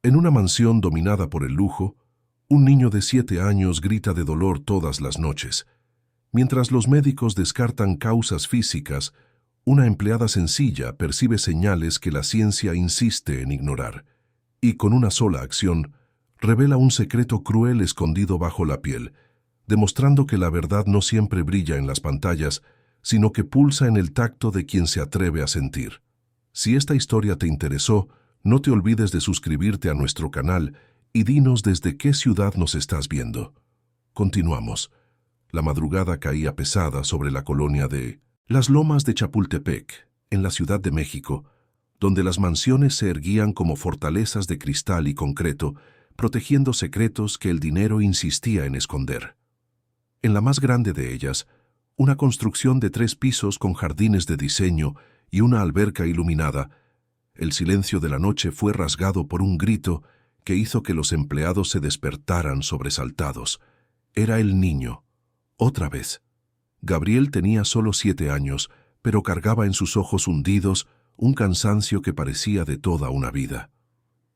En una mansión dominada por el lujo, un niño de 7 años grita de dolor todas las noches. Mientras los médicos descartan causas físicas, una empleada sencilla percibe señales que la ciencia insiste en ignorar, y con una sola acción, revela un secreto cruel escondido bajo la piel, demostrando que la verdad no siempre brilla en las pantallas, sino que pulsa en el tacto de quien se atreve a sentir. Si esta historia te interesó, no te olvides de suscribirte a nuestro canal y dinos desde qué ciudad nos estás viendo. Continuamos. La madrugada caía pesada sobre la colonia de Las Lomas de Chapultepec, en la Ciudad de México, donde las mansiones se erguían como fortalezas de cristal y concreto, protegiendo secretos que el dinero insistía en esconder. En la más grande de ellas, una construcción de 3 pisos con jardines de diseño y una alberca iluminada, el silencio de la noche fue rasgado por un grito que hizo que los empleados se despertaran sobresaltados. Era el niño. Otra vez. Gabriel tenía solo 7 años, pero cargaba en sus ojos hundidos un cansancio que parecía de toda una vida.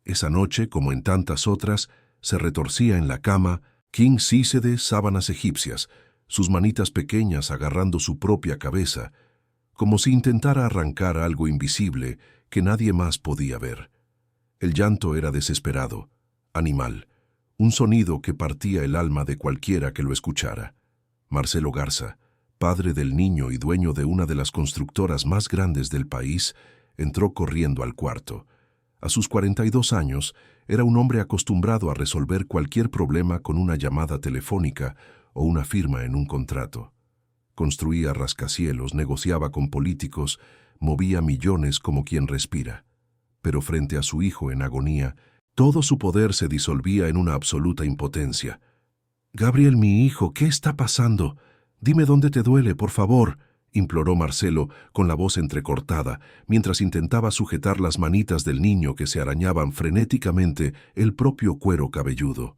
Esa noche, como en tantas otras, se retorcía en la cama, king size de sábanas egipcias, sus manitas pequeñas agarrando su propia cabeza, como si intentara arrancar algo invisible que nadie más podía ver. El llanto era desesperado, animal, un sonido que partía el alma de cualquiera que lo escuchara. Marcelo Garza, padre del niño y dueño de una de las constructoras más grandes del país, entró corriendo al cuarto. A sus 42 años, era un hombre acostumbrado a resolver cualquier problema con una llamada telefónica o una firma en un contrato. Construía rascacielos, negociaba con políticos, movía millones como quien respira. Pero frente a su hijo en agonía, todo su poder se disolvía en una absoluta impotencia. «Gabriel, mi hijo, ¿qué está pasando? Dime dónde te duele, por favor», imploró Marcelo con la voz entrecortada, mientras intentaba sujetar las manitas del niño que se arañaban frenéticamente el propio cuero cabelludo.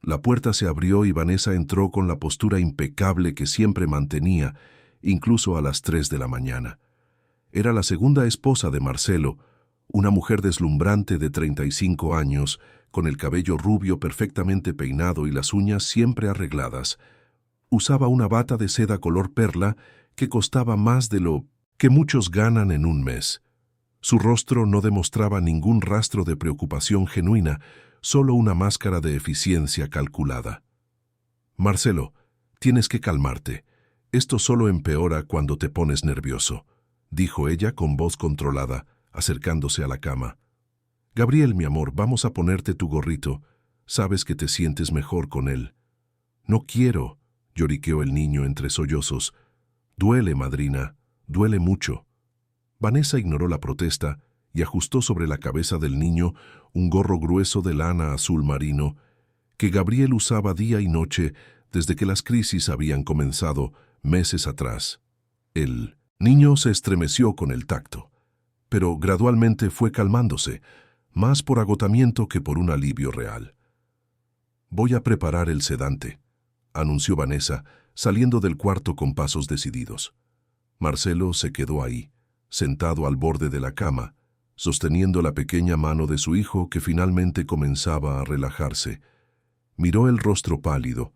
La puerta se abrió y Vanessa entró con la postura impecable que siempre mantenía, incluso a las 3 de la mañana. Era la segunda esposa de Marcelo, una mujer deslumbrante de 35 años, con el cabello rubio perfectamente peinado y las uñas siempre arregladas. Usaba una bata de seda color perla que costaba más de lo que muchos ganan en un mes. Su rostro no demostraba ningún rastro de preocupación genuina, solo una máscara de eficiencia calculada. «Marcelo, tienes que calmarte. Esto solo empeora cuando te pones nervioso», dijo ella con voz controlada, acercándose a la cama. «Gabriel, mi amor, vamos a ponerte tu gorrito. Sabes que te sientes mejor con él». «No quiero», lloriqueó el niño entre sollozos. «Duele, madrina, duele mucho». Vanessa ignoró la protesta y ajustó sobre la cabeza del niño un gorro grueso de lana azul marino que Gabriel usaba día y noche desde que las crisis habían comenzado meses atrás. El niño se estremeció con el tacto, pero gradualmente fue calmándose, más por agotamiento que por un alivio real. «Voy a preparar el sedante», anunció Vanessa, saliendo del cuarto con pasos decididos. Marcelo se quedó ahí, sentado al borde de la cama, sosteniendo la pequeña mano de su hijo que finalmente comenzaba a relajarse. Miró el rostro pálido,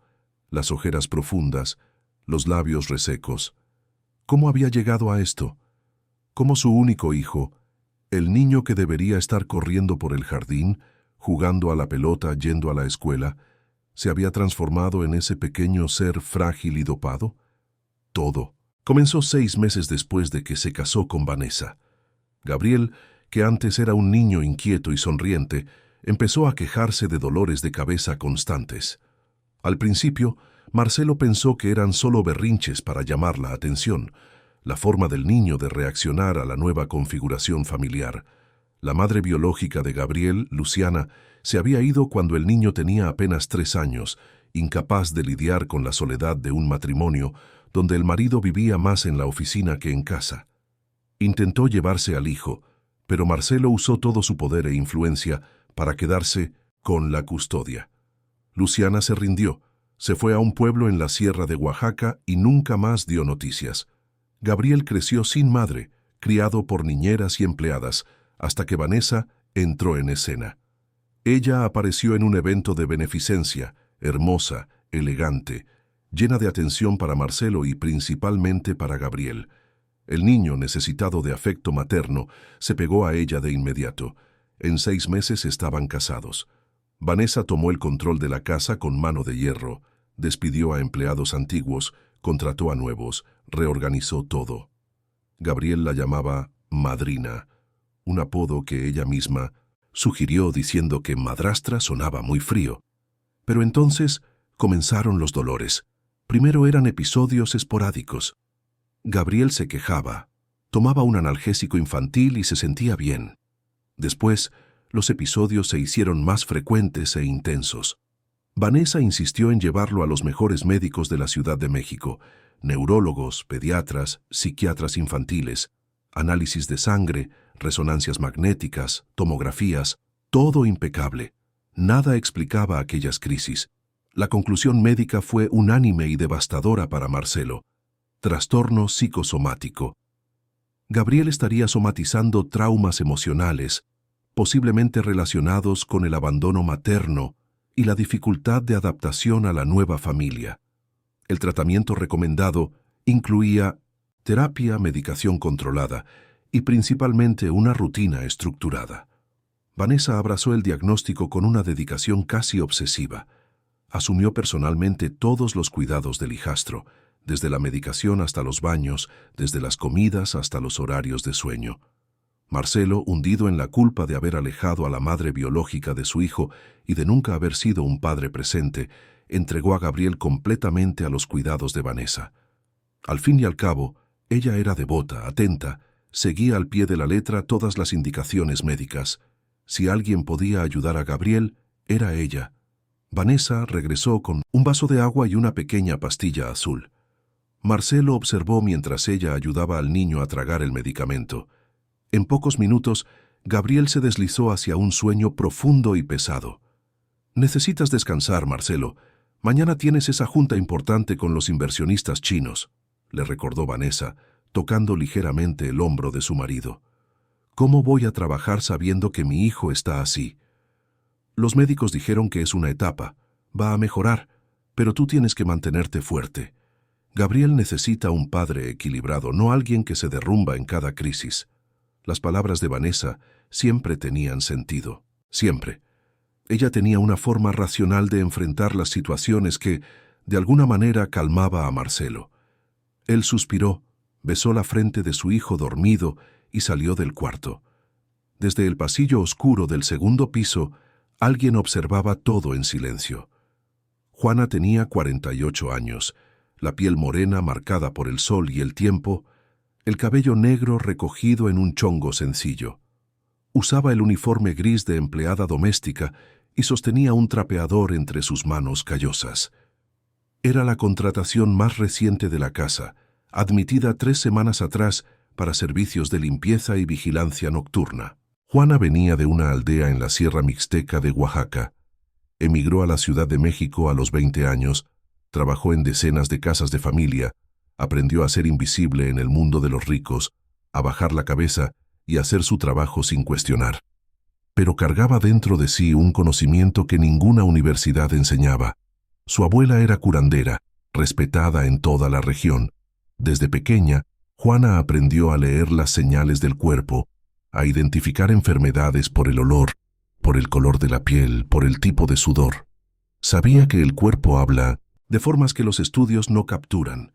las ojeras profundas, los labios resecos. ¿Cómo había llegado a esto? ¿Cómo su único hijo, el niño que debería estar corriendo por el jardín, jugando a la pelota, yendo a la escuela, se había transformado en ese pequeño ser frágil y dopado? Todo comenzó 6 meses después de que se casó con Vanessa. Gabriel, que antes era un niño inquieto y sonriente, empezó a quejarse de dolores de cabeza constantes. Al principio, Marcelo pensó que eran solo berrinches para llamar la atención, la forma del niño de reaccionar a la nueva configuración familiar. La madre biológica de Gabriel, Luciana, se había ido cuando el niño tenía apenas 3 años, incapaz de lidiar con la soledad de un matrimonio donde el marido vivía más en la oficina que en casa. Intentó llevarse al hijo, pero Marcelo usó todo su poder e influencia para quedarse con la custodia. Luciana se rindió, se fue a un pueblo en la sierra de Oaxaca y nunca más dio noticias. Gabriel creció sin madre, criado por niñeras y empleadas, hasta que Vanessa entró en escena. Ella apareció en un evento de beneficencia, hermosa, elegante, llena de atención para Marcelo y principalmente para Gabriel. El niño, necesitado de afecto materno, se pegó a ella de inmediato. En 6 meses estaban casados. Vanessa tomó el control de la casa con mano de hierro, despidió a empleados antiguos, contrató a nuevos, reorganizó todo. Gabriel la llamaba madrina, un apodo que ella misma sugirió diciendo que madrastra sonaba muy frío. Pero entonces comenzaron los dolores. Primero eran episodios esporádicos. Gabriel se quejaba, tomaba un analgésico infantil y se sentía bien. Después, los episodios se hicieron más frecuentes e intensos. Vanessa insistió en llevarlo a los mejores médicos de la Ciudad de México, neurólogos, pediatras, psiquiatras infantiles, análisis de sangre, resonancias magnéticas, tomografías, todo impecable. Nada explicaba aquellas crisis. La conclusión médica fue unánime y devastadora para Marcelo: trastorno psicosomático. Gabriel estaría somatizando traumas emocionales, posiblemente relacionados con el abandono materno y la dificultad de adaptación a la nueva familia. El tratamiento recomendado incluía terapia, medicación controlada y principalmente una rutina estructurada. Vanessa abrazó el diagnóstico con una dedicación casi obsesiva. Asumió personalmente todos los cuidados del hijastro, desde la medicación hasta los baños, desde las comidas hasta los horarios de sueño. Marcelo, hundido en la culpa de haber alejado a la madre biológica de su hijo y de nunca haber sido un padre presente, entregó a Gabriel completamente a los cuidados de Vanessa. Al fin y al cabo, ella era devota, atenta, seguía al pie de la letra todas las indicaciones médicas. Si alguien podía ayudar a Gabriel, era ella. Vanessa regresó con un vaso de agua y una pequeña pastilla azul. Marcelo observó mientras ella ayudaba al niño a tragar el medicamento. En pocos minutos, Gabriel se deslizó hacia un sueño profundo y pesado. «Necesitas descansar, Marcelo. Mañana tienes esa junta importante con los inversionistas chinos», le recordó Vanessa, tocando ligeramente el hombro de su marido. «¿Cómo voy a trabajar sabiendo que mi hijo está así? Los médicos dijeron que es una etapa, va a mejorar, pero tú tienes que mantenerte fuerte. Gabriel necesita un padre equilibrado, no alguien que se derrumba en cada crisis». Las palabras de Vanessa siempre tenían sentido, siempre. Ella tenía una forma racional de enfrentar las situaciones que, de alguna manera, calmaba a Marcelo. Él suspiró, besó la frente de su hijo dormido y salió del cuarto. Desde el pasillo oscuro del segundo piso, alguien observaba todo en silencio. Juana tenía 48 años, la piel morena marcada por el sol y el tiempo, el cabello negro recogido en un chongo sencillo. Usaba el uniforme gris de empleada doméstica y sostenía un trapeador entre sus manos callosas. Era la contratación más reciente de la casa, admitida 3 semanas atrás para servicios de limpieza y vigilancia nocturna. Juana venía de una aldea en la Sierra Mixteca de Oaxaca. Emigró a la Ciudad de México a los 20 años, trabajó en decenas de casas de familia, aprendió a ser invisible en el mundo de los ricos, a bajar la cabeza y a hacer su trabajo sin cuestionar. Pero cargaba dentro de sí un conocimiento que ninguna universidad enseñaba. Su abuela era curandera, respetada en toda la región. Desde pequeña, Juana aprendió a leer las señales del cuerpo, a identificar enfermedades por el olor, por el color de la piel, por el tipo de sudor. Sabía que el cuerpo habla de formas que los estudios no capturan.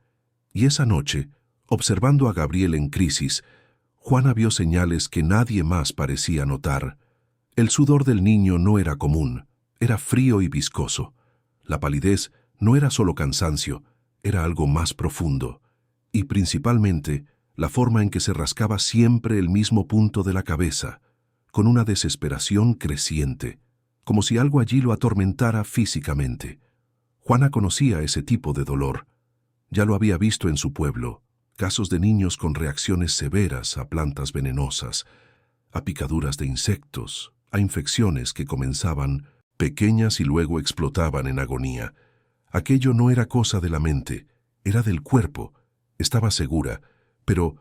Y esa noche, observando a Gabriel en crisis, Juana vio señales que nadie más parecía notar. El sudor del niño no era común, era frío y viscoso. La palidez no era solo cansancio, era algo más profundo. Y principalmente, la forma en que se rascaba siempre el mismo punto de la cabeza, con una desesperación creciente, como si algo allí lo atormentara físicamente. Juana conocía ese tipo de dolor. Ya lo había visto en su pueblo, casos de niños con reacciones severas a plantas venenosas, a picaduras de insectos, a infecciones que comenzaban pequeñas y luego explotaban en agonía. Aquello no era cosa de la mente, era del cuerpo, estaba segura, pero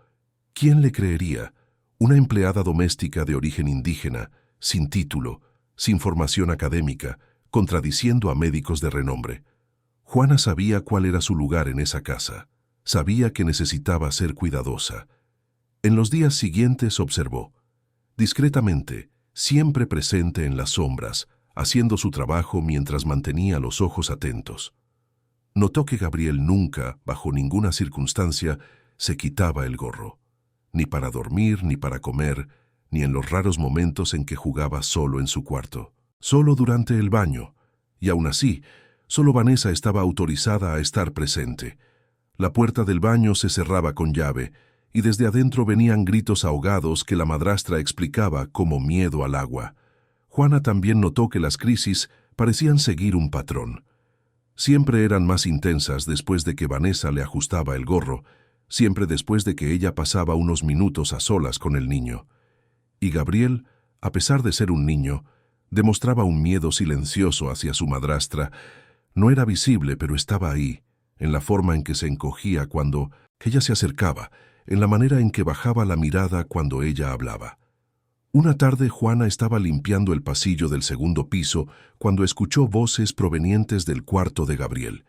¿quién le creería? Una empleada doméstica de origen indígena, sin título, sin formación académica, contradiciendo a médicos de renombre. Juana sabía cuál era su lugar en esa casa. Sabía que necesitaba ser cuidadosa. En los días siguientes observó, discretamente, siempre presente en las sombras, haciendo su trabajo mientras mantenía los ojos atentos. Notó que Gabriel nunca, bajo ninguna circunstancia, se quitaba el gorro, ni para dormir, ni para comer, ni en los raros momentos en que jugaba solo en su cuarto, solo durante el baño, y aún así, solo Vanessa estaba autorizada a estar presente. La puerta del baño se cerraba con llave, y desde adentro venían gritos ahogados que la madrastra explicaba como miedo al agua. Juana también notó que las crisis parecían seguir un patrón. Siempre eran más intensas después de que Vanessa le ajustaba el gorro, siempre después de que ella pasaba unos minutos a solas con el niño. Y Gabriel, a pesar de ser un niño, demostraba un miedo silencioso hacia su madrastra. No era visible, pero estaba ahí, en la forma en que se encogía cuando ella se acercaba, en la manera en que bajaba la mirada cuando ella hablaba. Una tarde Juana estaba limpiando el pasillo del segundo piso cuando escuchó voces provenientes del cuarto de Gabriel.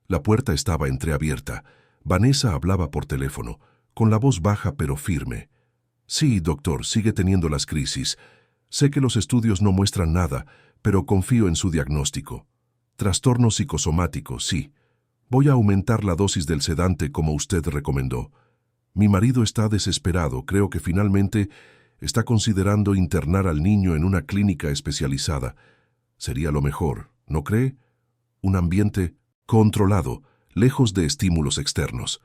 La puerta estaba entreabierta. Vanessa hablaba por teléfono, con la voz baja pero firme. «Sí, doctor, sigue teniendo las crisis. Sé que los estudios no muestran nada, pero confío en su diagnóstico. Trastorno psicosomático, sí. Voy a aumentar la dosis del sedante como usted recomendó. Mi marido está desesperado, creo que finalmente está considerando internar al niño en una clínica especializada. Sería lo mejor, ¿no cree? Un ambiente controlado, lejos de estímulos externos».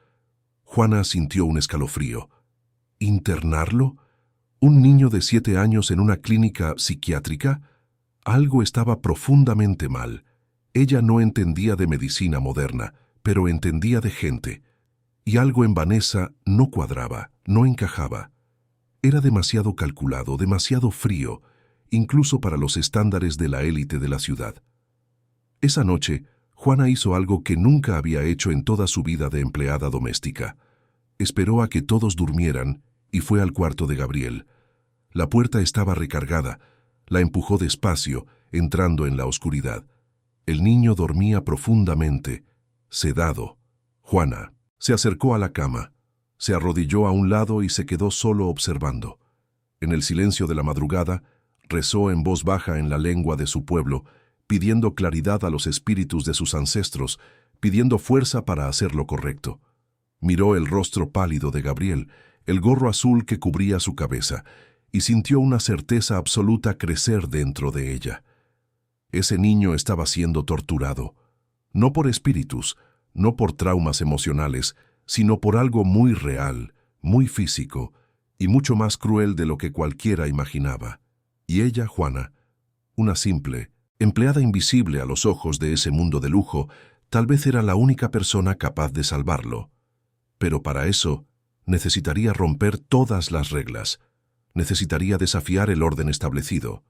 Juana sintió un escalofrío. ¿Internarlo? ¿Un niño de 7 años en una clínica psiquiátrica? Algo estaba profundamente mal. Ella no entendía de medicina moderna, pero entendía de gente. Y algo en Vanessa no cuadraba, no encajaba. Era demasiado calculado, demasiado frío, incluso para los estándares de la élite de la ciudad. Esa noche, Juana hizo algo que nunca había hecho en toda su vida de empleada doméstica. Esperó a que todos durmieran y fue al cuarto de Gabriel. La puerta estaba recargada. La empujó despacio, entrando en la oscuridad. El niño dormía profundamente, sedado. Juana se acercó a la cama, se arrodilló a un lado y se quedó solo observando. En el silencio de la madrugada, rezó en voz baja en la lengua de su pueblo, pidiendo claridad a los espíritus de sus ancestros, pidiendo fuerza para hacer lo correcto. Miró el rostro pálido de Gabriel, el gorro azul que cubría su cabeza, y sintió una certeza absoluta crecer dentro de ella. Ese niño estaba siendo torturado, no por espíritus, no por traumas emocionales, sino por algo muy real, muy físico, y mucho más cruel de lo que cualquiera imaginaba. Y ella, Juana, una simple, empleada invisible a los ojos de ese mundo de lujo, tal vez era la única persona capaz de salvarlo. Pero para eso, necesitaría romper todas las reglas. Necesitaría desafiar el orden establecido.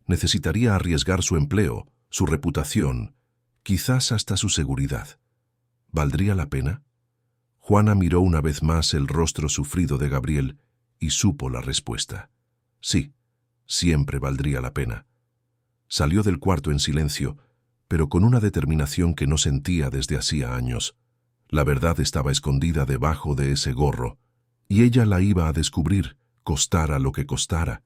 Necesitaría arriesgar su empleo, su reputación, quizás hasta su seguridad. ¿Valdría la pena? Juana miró una vez más el rostro sufrido de Gabriel y supo la respuesta. Sí, siempre valdría la pena. Salió del cuarto en silencio, pero con una determinación que no sentía desde hacía años. La verdad estaba escondida debajo de ese gorro, y ella la iba a descubrir, costara lo que costara.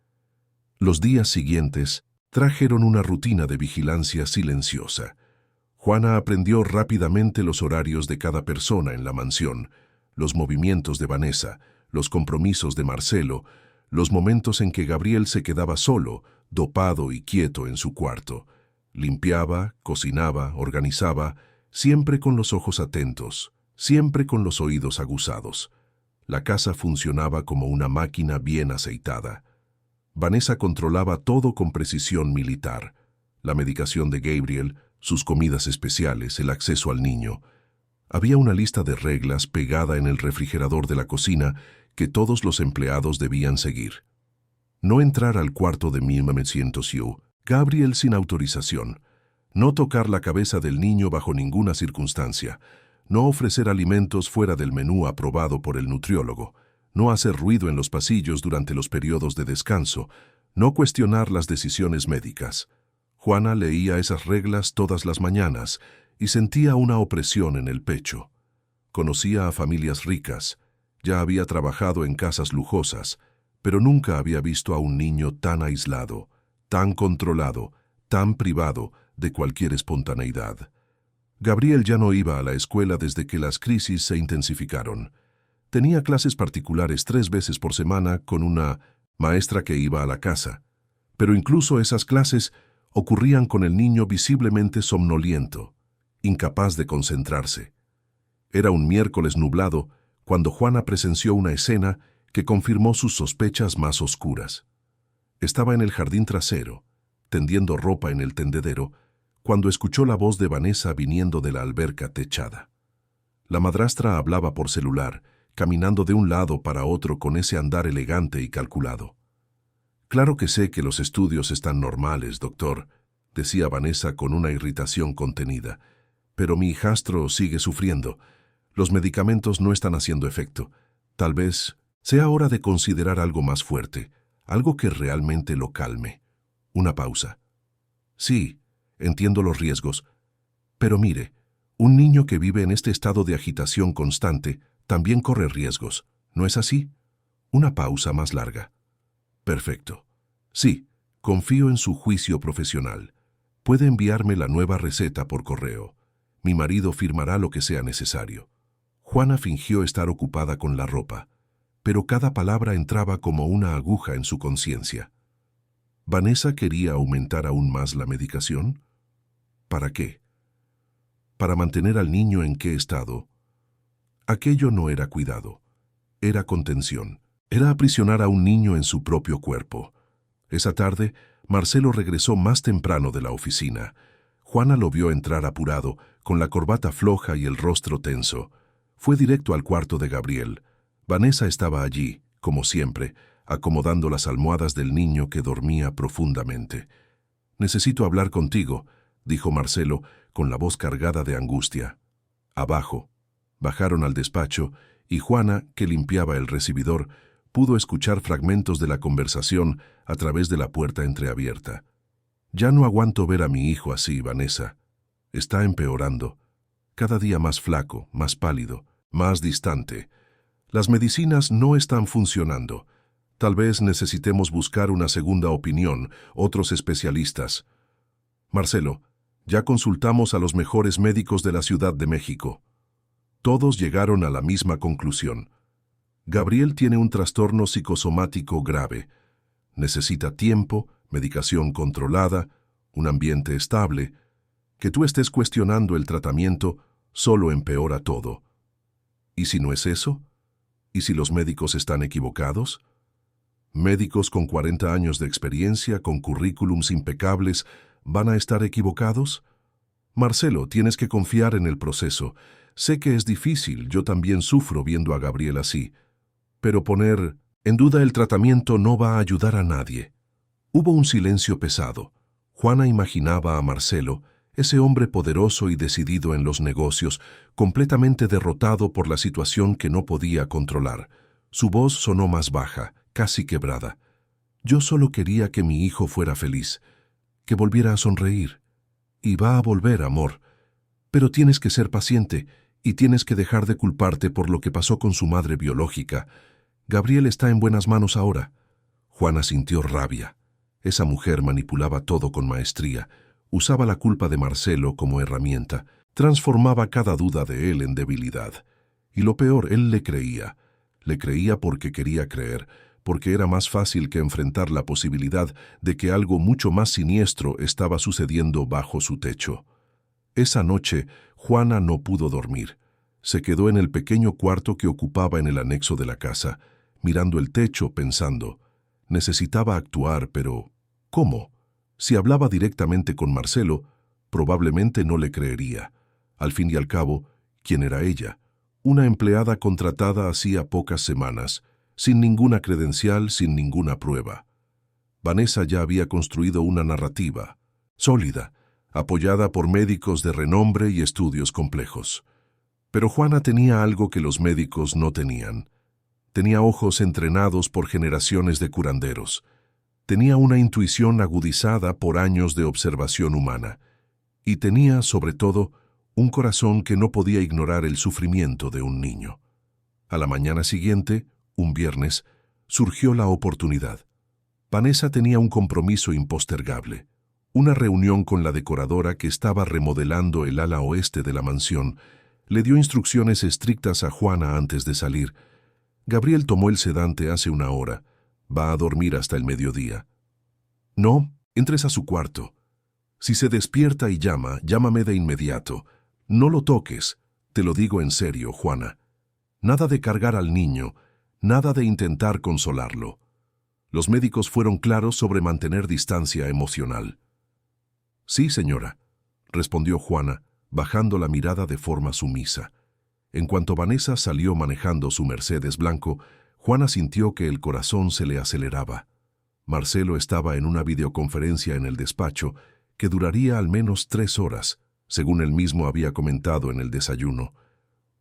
Los días siguientes trajeron una rutina de vigilancia silenciosa. Juana aprendió rápidamente los horarios de cada persona en la mansión, los movimientos de Vanessa, los compromisos de Marcelo, los momentos en que Gabriel se quedaba solo, dopado y quieto en su cuarto. Limpiaba, cocinaba, organizaba, siempre con los ojos atentos, siempre con los oídos aguzados. La casa funcionaba como una máquina bien aceitada. Vanessa controlaba todo con precisión militar. La medicación de Gabriel, sus comidas especiales, el acceso al niño. Había una lista de reglas pegada en el refrigerador de la cocina que todos los empleados debían seguir. No entrar al cuarto de 1900 Gabriel sin autorización. No tocar la cabeza del niño bajo ninguna circunstancia. No ofrecer alimentos fuera del menú aprobado por el nutriólogo. No hacer ruido en los pasillos durante los periodos de descanso. no cuestionar las decisiones médicas. Juana leía esas reglas todas las mañanas y sentía una opresión en el pecho. Conocía a familias ricas, ya había trabajado en casas lujosas, pero nunca había visto a un niño tan aislado, tan controlado, tan privado de cualquier espontaneidad. Gabriel ya no iba a la escuela desde que las crisis se intensificaron. Tenía clases particulares 3 veces por semana con una maestra que iba a la casa, pero incluso esas clases ocurrían con el niño visiblemente somnoliento, incapaz de concentrarse. Era un miércoles nublado cuando Juana presenció una escena que confirmó sus sospechas más oscuras. Estaba en el jardín trasero, tendiendo ropa en el tendedero, cuando escuchó la voz de Vanessa viniendo de la alberca techada. La madrastra hablaba por celular, caminando de un lado para otro con ese andar elegante y calculado. «Claro que sé que los estudios están normales, doctor», decía Vanessa con una irritación contenida, «pero mi hijastro sigue sufriendo. Los medicamentos no están haciendo efecto. Tal vez sea hora de considerar algo más fuerte, algo que realmente lo calme». Una pausa. «Sí, entiendo los riesgos. Pero mire, un niño que vive en este estado de agitación constante también corre riesgos, ¿no es así?». Una pausa más larga. «Perfecto. Sí, confío en su juicio profesional. Puede enviarme la nueva receta por correo. Mi marido firmará lo que sea necesario». Juana fingió estar ocupada con la ropa, pero cada palabra entraba como una aguja en su conciencia. ¿Vanessa quería aumentar aún más la medicación? ¿Para qué? ¿Para mantener al niño en qué estado? Aquello no era cuidado, era contención, era aprisionar a un niño en su propio cuerpo. Esa tarde, Marcelo regresó más temprano de la oficina. Juana lo vio entrar apurado, con la corbata floja y el rostro tenso. Fue directo al cuarto de Gabriel. Vanessa estaba allí, como siempre, acomodando las almohadas del niño que dormía profundamente. «Necesito hablar contigo», dijo Marcelo, con la voz cargada de angustia. Abajo. Bajaron al despacho y Juana, que limpiaba el recibidor, pudo escuchar fragmentos de la conversación a través de la puerta entreabierta. «Ya no aguanto ver a mi hijo así, Vanessa. Está empeorando. Cada día más flaco, más pálido, más distante. Las medicinas no están funcionando. Tal vez necesitemos buscar una segunda opinión, otros especialistas». «Marcelo, ya consultamos a los mejores médicos de la Ciudad de México. Todos llegaron a la misma conclusión. Gabriel tiene un trastorno psicosomático grave. Necesita tiempo, medicación controlada, un ambiente estable. Que tú estés cuestionando el tratamiento solo empeora todo. ¿Y si no es eso? ¿Y si los médicos están equivocados? ¿Médicos con 40 años de experiencia, con currículums impecables, van a estar equivocados? Marcelo, tienes que confiar en el proceso. Sé que es difícil, yo también sufro viendo a Gabriel así. Pero poner en duda el tratamiento no va a ayudar a nadie». Hubo un silencio pesado. Juana imaginaba a Marcelo, ese hombre poderoso y decidido en los negocios, completamente derrotado por la situación que no podía controlar. Su voz sonó más baja, casi quebrada. «Yo solo quería que mi hijo fuera feliz, que volviera a sonreír. Y va a volver, amor. Pero tienes que ser paciente y tienes que dejar de culparte por lo que pasó con su madre biológica. Gabriel está en buenas manos ahora». Juana sintió rabia. Esa mujer manipulaba todo con maestría, usaba la culpa de Marcelo como herramienta, transformaba cada duda de él en debilidad. Y lo peor, él le creía. Le creía porque quería creer, porque era más fácil que enfrentar la posibilidad de que algo mucho más siniestro estaba sucediendo bajo su techo. Esa noche, Juana no pudo dormir. Se quedó en el pequeño cuarto que ocupaba en el anexo de la casa, mirando el techo, pensando. Necesitaba actuar, pero ¿cómo? Si hablaba directamente con Marcelo, probablemente no le creería. Al fin y al cabo, ¿quién era ella? Una empleada contratada hacía pocas semanas, sin ninguna credencial, sin ninguna prueba. Vanessa ya había construido una narrativa, sólida, apoyada por médicos de renombre y estudios complejos. Pero Juana tenía algo que los médicos no tenían. Tenía ojos entrenados por generaciones de curanderos. Tenía una intuición agudizada por años de observación humana. Y tenía, sobre todo, un corazón que no podía ignorar el sufrimiento de un niño. A la mañana siguiente, un viernes, surgió la oportunidad. Vanessa tenía un compromiso impostergable. Una reunión con la decoradora que estaba remodelando el ala oeste de la mansión. Le dio instrucciones estrictas a Juana antes de salir. Gabriel tomó el sedante hace una hora. Va a dormir hasta el mediodía. No, entres a su cuarto. Si se despierta y llama, llámame de inmediato. No lo toques. Te lo digo en serio, Juana. Nada de cargar al niño, nada de intentar consolarlo. Los médicos fueron claros sobre mantener distancia emocional. Sí, señora, respondió Juana, bajando la mirada de forma sumisa. En cuanto Vanessa salió manejando su Mercedes blanco, Juana sintió que el corazón se le aceleraba. Marcelo estaba en una videoconferencia en el despacho que duraría al menos 3 horas, según él mismo había comentado en el desayuno.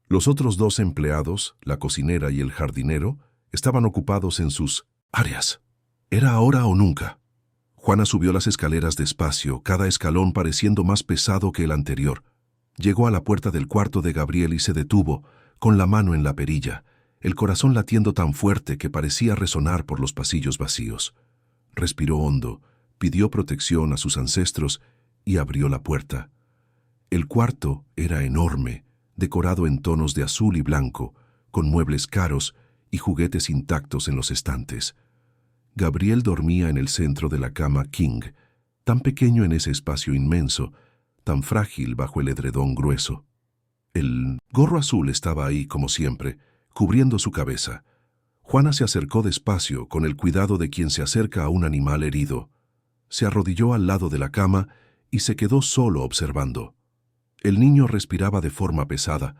Los otros 2 empleados, la cocinera y el jardinero, estaban ocupados en sus áreas. Era ahora o nunca. Juana subió las escaleras despacio, cada escalón pareciendo más pesado que el anterior. Llegó a la puerta del cuarto de Gabriel y se detuvo, con la mano en la perilla, el corazón latiendo tan fuerte que parecía resonar por los pasillos vacíos. Respiró hondo, pidió protección a sus ancestros y abrió la puerta. El cuarto era enorme, decorado en tonos de azul y blanco, con muebles caros y juguetes intactos en los estantes. Gabriel dormía en el centro de la cama king, tan pequeño en ese espacio inmenso, tan frágil bajo el edredón grueso. El gorro azul estaba ahí como siempre, cubriendo su cabeza. Juana se acercó despacio, con el cuidado de quien se acerca a un animal herido. Se arrodilló al lado de la cama y se quedó solo observando. El niño respiraba de forma pesada,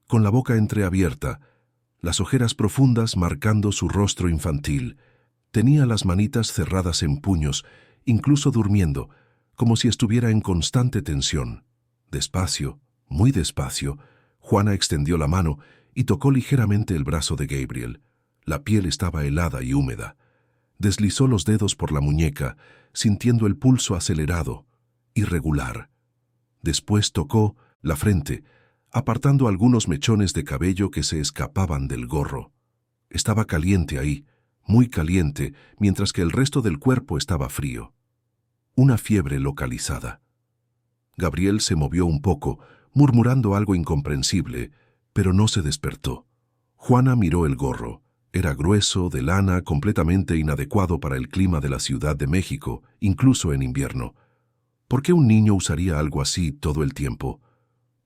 con la boca entreabierta, las ojeras profundas marcando su rostro infantil. Tenía las manitas cerradas en puños, incluso durmiendo, como si estuviera en constante tensión. Despacio, muy despacio, Juana extendió la mano y tocó ligeramente el brazo de Gabriel. La piel estaba helada y húmeda. Deslizó los dedos por la muñeca, sintiendo el pulso acelerado, irregular. Después tocó la frente, apartando algunos mechones de cabello que se escapaban del gorro. Estaba caliente ahí, muy caliente, mientras que el resto del cuerpo estaba frío. Una fiebre localizada. Gabriel se movió un poco, murmurando algo incomprensible, pero no se despertó. Juana miró el gorro. Era grueso, de lana, completamente inadecuado para el clima de la Ciudad de México, incluso en invierno. ¿Por qué un niño usaría algo así todo el tiempo?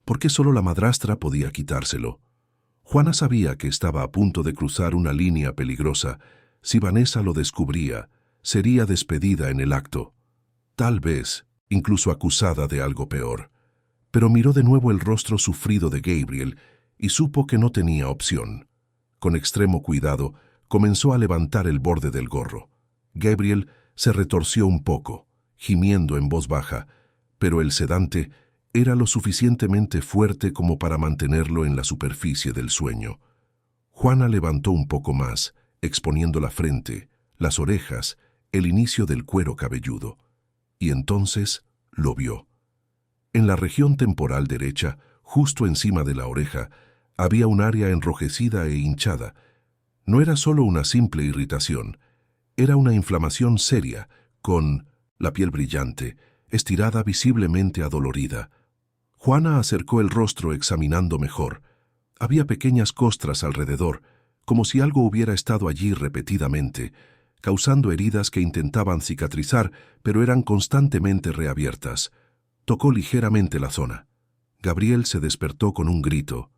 ¿Por qué solo la madrastra podía quitárselo? Juana sabía que estaba a punto de cruzar una línea peligrosa. Si Vanessa lo descubría, sería despedida en el acto. Tal vez, incluso acusada de algo peor. Pero miró de nuevo el rostro sufrido de Gabriel y supo que no tenía opción. Con extremo cuidado, comenzó a levantar el borde del gorro. Gabriel se retorció un poco, gimiendo en voz baja, pero el sedante era lo suficientemente fuerte como para mantenerlo en la superficie del sueño. Juana levantó un poco más, exponiendo la frente, las orejas, el inicio del cuero cabelludo. Y entonces lo vio. En la región temporal derecha, justo encima de la oreja, había un área enrojecida e hinchada. No era solo una simple irritación, era una inflamación seria, con la piel brillante, estirada visiblemente adolorida. Juana acercó el rostro examinando mejor. Había pequeñas costras alrededor, como si algo hubiera estado allí repetidamente, causando heridas que intentaban cicatrizar, pero eran constantemente reabiertas. Tocó ligeramente la zona. Gabriel se despertó con un grito.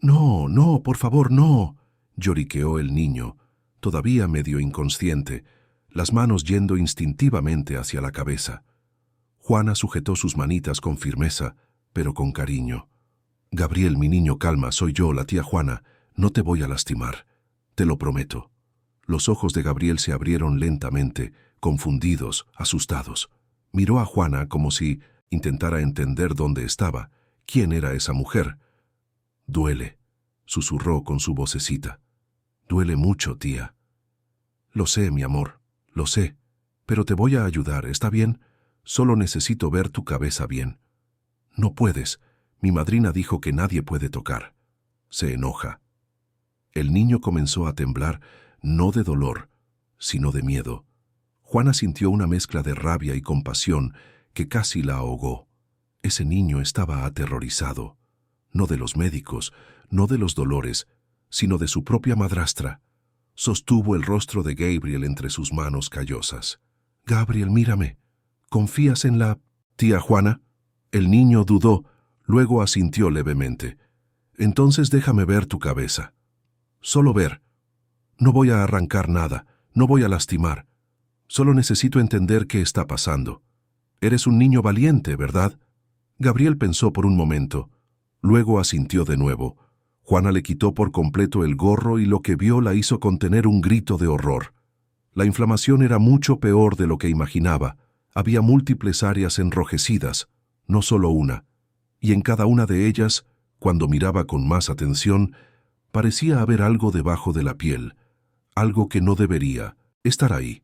«No, no, por favor, no», lloriqueó el niño, todavía medio inconsciente, las manos yendo instintivamente hacia la cabeza. Juana sujetó sus manitas con firmeza, pero con cariño. «Gabriel, mi niño, calma, soy yo, la tía Juana, no te voy a lastimar, te lo prometo». Los ojos de Gabriel se abrieron lentamente, confundidos, asustados. Miró a Juana como si intentara entender dónde estaba, quién era esa mujer. «Duele», susurró con su vocecita. «Duele mucho, tía». «Lo sé, mi amor, lo sé», Pero te voy a ayudar, ¿está bien? Solo necesito ver tu cabeza bien. No puedes. Mi madrina dijo que nadie puede tocar. Se enoja. El niño comenzó a temblar, no de dolor, sino de miedo. Juana sintió una mezcla de rabia y compasión que casi la ahogó. Ese niño estaba aterrorizado, no de los médicos, no de los dolores, sino de su propia madrastra. Sostuvo el rostro de Gabriel entre sus manos callosas. «Gabriel, mírame. ¿Confías en la tía Juana?» El niño dudó, luego asintió levemente. «Entonces déjame ver tu cabeza. Solo ver. No voy a arrancar nada, no voy a lastimar. Solo necesito entender qué está pasando. Eres un niño valiente, ¿verdad?» Gabriel pensó por un momento. Luego asintió de nuevo. Juana le quitó por completo el gorro y lo que vio la hizo contener un grito de horror. La inflamación era mucho peor de lo que imaginaba. Había múltiples áreas enrojecidas, no solo una, y en cada una de ellas, cuando miraba con más atención, parecía haber algo debajo de la piel, algo que no debería estar ahí.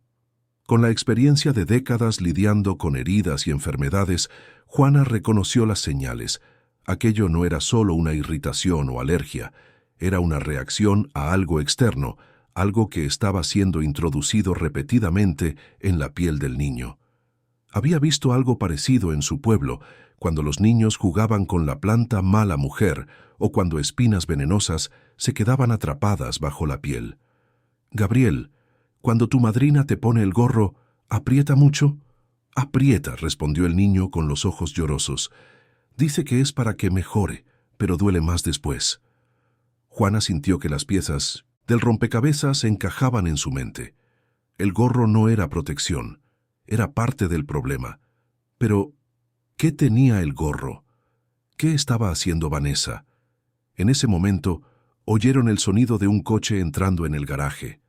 Con la experiencia de décadas lidiando con heridas y enfermedades, Juana reconoció las señales. Aquello no era solo una irritación o alergia, era una reacción a algo externo, algo que estaba siendo introducido repetidamente en la piel del niño. Había visto algo parecido en su pueblo, cuando los niños jugaban con la planta mala mujer o cuando espinas venenosas se quedaban atrapadas bajo la piel. «Gabriel, cuando tu madrina te pone el gorro, ¿aprieta mucho?» «Aprieta», respondió el niño con los ojos llorosos. «Dice que es para que mejore, pero duele más después». Juana sintió que las piezas del rompecabezas encajaban en su mente. El gorro no era protección, era parte del problema. Pero, ¿qué tenía el gorro? ¿Qué estaba haciendo Vanessa? En ese momento, oyeron el sonido de un coche entrando en el garaje.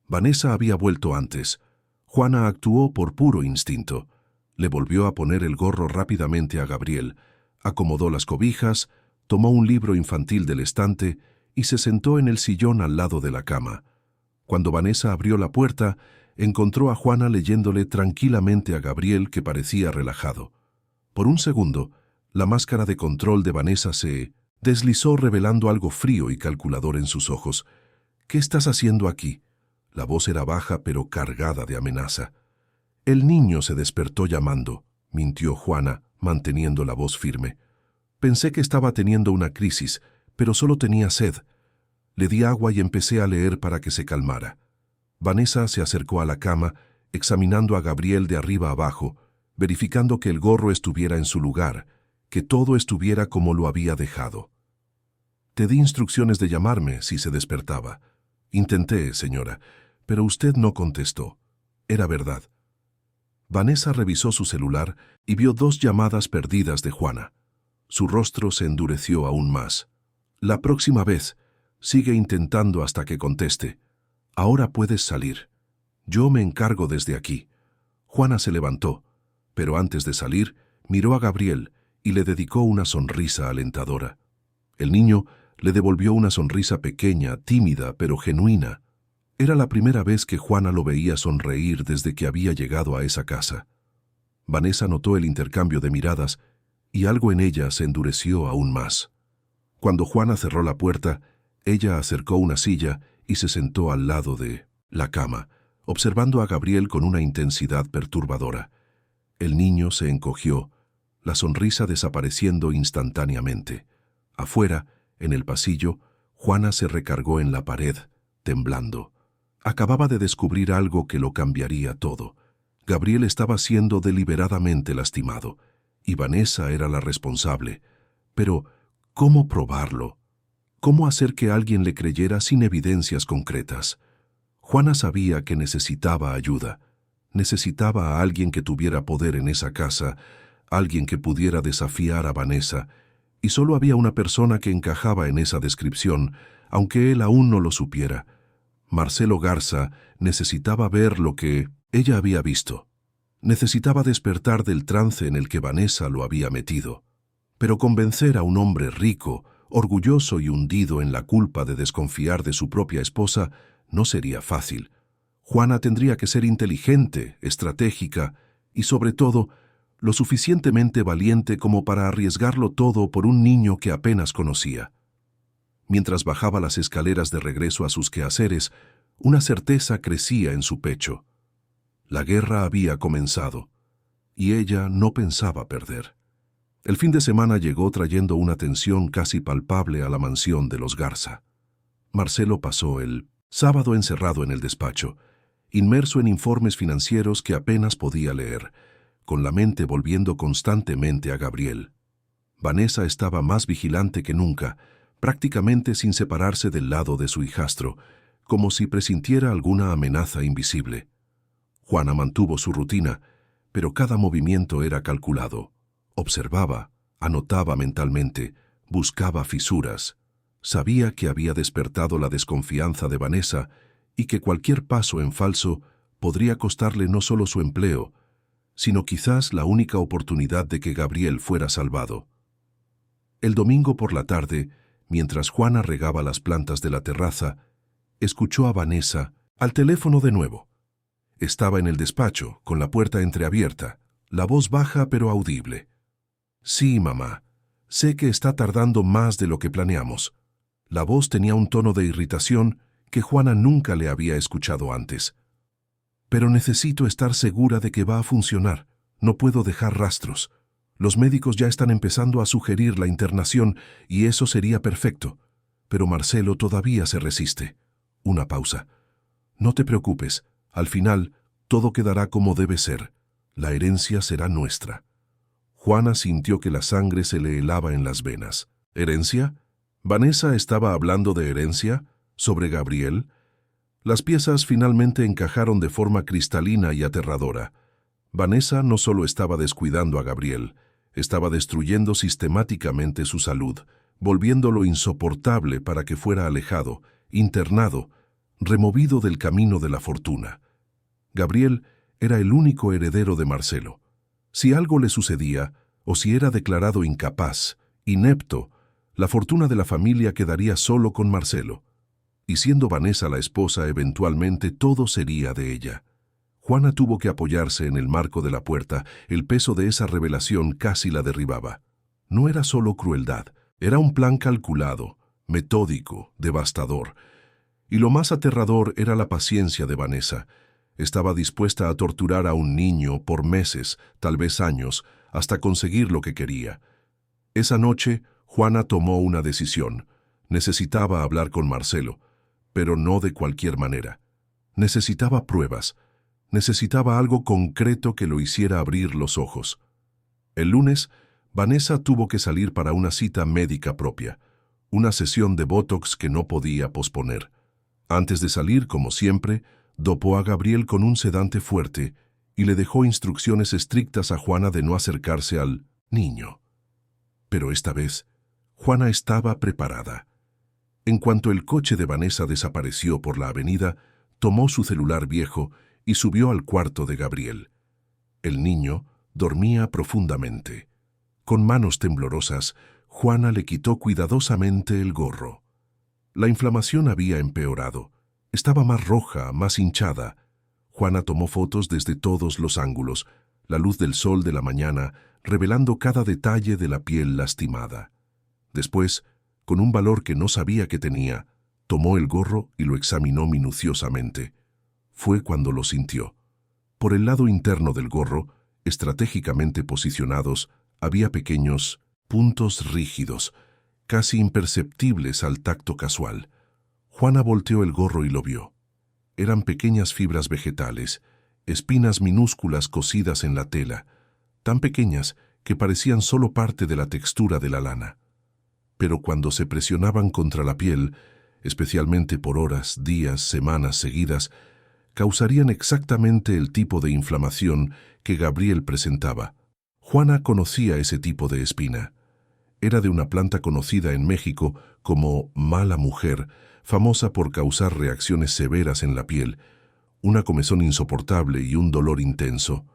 Vanessa había vuelto antes. Juana actuó por puro instinto. Le volvió a poner el gorro rápidamente a Gabriel, acomodó las cobijas, tomó un libro infantil del estante y se sentó en el sillón al lado de la cama. Cuando Vanessa abrió la puerta, encontró a Juana leyéndole tranquilamente a Gabriel, que parecía relajado. Por un segundo, la máscara de control de Vanessa se deslizó revelando algo frío y calculador en sus ojos. «¿Qué estás haciendo aquí?» La voz era baja pero cargada de amenaza. «El niño se despertó llamando», mintió Juana, manteniendo la voz firme. «Pensé que estaba teniendo una crisis, pero solo tenía sed. Le di agua y empecé a leer para que se calmara». Vanessa se acercó a la cama, examinando a Gabriel de arriba abajo, verificando que el gorro estuviera en su lugar, que todo estuviera como lo había dejado. «Te di instrucciones de llamarme si se despertaba. Intenté, señora, pero usted no contestó. Era verdad». Vanessa revisó su celular y vio 2 llamadas perdidas de Juana. Su rostro se endureció aún más. «La próxima vez, sigue intentando hasta que conteste. Ahora puedes salir. Yo me encargo desde aquí». Juana se levantó, pero antes de salir, miró a Gabriel y le dedicó una sonrisa alentadora. El niño le devolvió una sonrisa pequeña, tímida, pero genuina. Era la primera vez que Juana lo veía sonreír desde que había llegado a esa casa. Vanessa notó el intercambio de miradas y algo en ella se endureció aún más. Cuando Juana cerró la puerta, ella acercó una silla y se sentó al lado de la cama, observando a Gabriel con una intensidad perturbadora. El niño se encogió, la sonrisa desapareciendo instantáneamente. Afuera, en el pasillo, Juana se recargó en la pared, temblando. Acababa de descubrir algo que lo cambiaría todo. Gabriel estaba siendo deliberadamente lastimado, y Vanessa era la responsable. Pero, ¿cómo probarlo? ¿Cómo hacer que alguien le creyera sin evidencias concretas? Juana sabía que necesitaba ayuda. Necesitaba a alguien que tuviera poder en esa casa, alguien que pudiera desafiar a Vanessa, y solo había una persona que encajaba en esa descripción, aunque él aún no lo supiera. Marcelo Garza necesitaba ver lo que ella había visto. Necesitaba despertar del trance en el que Vanessa lo había metido. Pero convencer a un hombre rico, orgulloso y hundido en la culpa de desconfiar de su propia esposa, no sería fácil. Juana tendría que ser inteligente, estratégica y, sobre todo, lo suficientemente valiente como para arriesgarlo todo por un niño que apenas conocía. Mientras bajaba las escaleras de regreso a sus quehaceres, una certeza crecía en su pecho. La guerra había comenzado, y ella no pensaba perder. El fin de semana llegó trayendo una tensión casi palpable a la mansión de los Garza. Marcelo pasó el sábado encerrado en el despacho, inmerso en informes financieros que apenas podía leer, con la mente volviendo constantemente a Gabriel. Vanessa estaba más vigilante que nunca, prácticamente sin separarse del lado de su hijastro, como si presintiera alguna amenaza invisible. Juana mantuvo su rutina, pero cada movimiento era calculado. Observaba, anotaba mentalmente, buscaba fisuras. Sabía que había despertado la desconfianza de Vanessa y que cualquier paso en falso podría costarle no solo su empleo, sino quizás la única oportunidad de que Gabriel fuera salvado. El domingo por la tarde, mientras Juana regaba las plantas de la terraza, escuchó a Vanessa al teléfono de nuevo. Estaba en el despacho, con la puerta entreabierta, la voz baja pero audible. «Sí, mamá. Sé que está tardando más de lo que planeamos». La voz tenía un tono de irritación que Juana nunca le había escuchado antes. «Pero necesito estar segura de que va a funcionar. No puedo dejar rastros. Los médicos ya están empezando a sugerir la internación y eso sería perfecto. Pero Marcelo todavía se resiste». Una pausa. «No te preocupes. Al final, todo quedará como debe ser. La herencia será nuestra». Juana sintió que la sangre se le helaba en las venas. ¿Herencia? ¿Vanessa estaba hablando de herencia? ¿Sobre Gabriel? Las piezas finalmente encajaron de forma cristalina y aterradora. Vanessa no solo estaba descuidando a Gabriel, estaba destruyendo sistemáticamente su salud, volviéndolo insoportable para que fuera alejado, internado, removido del camino de la fortuna. Gabriel era el único heredero de Marcelo. Si algo le sucedía, o si era declarado incapaz, inepto, la fortuna de la familia quedaría solo con Marcelo. Y siendo Vanessa la esposa, eventualmente todo sería de ella. Juana tuvo que apoyarse en el marco de la puerta, el peso de esa revelación casi la derribaba. No era solo crueldad, era un plan calculado, metódico, devastador. Y lo más aterrador era la paciencia de Vanessa. Estaba dispuesta a torturar a un niño por meses, tal vez años, hasta conseguir lo que quería. Esa noche, Juana tomó una decisión. Necesitaba hablar con Marcelo, pero no de cualquier manera. Necesitaba pruebas. Necesitaba algo concreto que lo hiciera abrir los ojos. El lunes, Vanessa tuvo que salir para una cita médica propia, una sesión de Botox que no podía posponer. Antes de salir, como siempre, dopó a Gabriel con un sedante fuerte y le dejó instrucciones estrictas a Juana de no acercarse al niño. Pero esta vez, Juana estaba preparada. En cuanto el coche de Vanessa desapareció por la avenida, tomó su celular viejo y subió al cuarto de Gabriel. El niño dormía profundamente. Con manos temblorosas, Juana le quitó cuidadosamente el gorro. La inflamación había empeorado. Estaba más roja, más hinchada. Juana tomó fotos desde todos los ángulos, la luz del sol de la mañana revelando cada detalle de la piel lastimada. Después, con un valor que no sabía que tenía, tomó el gorro y lo examinó minuciosamente. Fue cuando lo sintió. Por el lado interno del gorro, estratégicamente posicionados, había pequeños puntos rígidos, casi imperceptibles al tacto casual. Juana volteó el gorro y lo vio. Eran pequeñas fibras vegetales, espinas minúsculas cosidas en la tela, tan pequeñas que parecían solo parte de la textura de la lana. Pero cuando se presionaban contra la piel, especialmente por horas, días, semanas seguidas, causarían exactamente el tipo de inflamación que Gabriel presentaba. Juana conocía ese tipo de espina. Era de una planta conocida en México como mala mujer, famosa por causar reacciones severas en la piel, una comezón insoportable y un dolor intenso.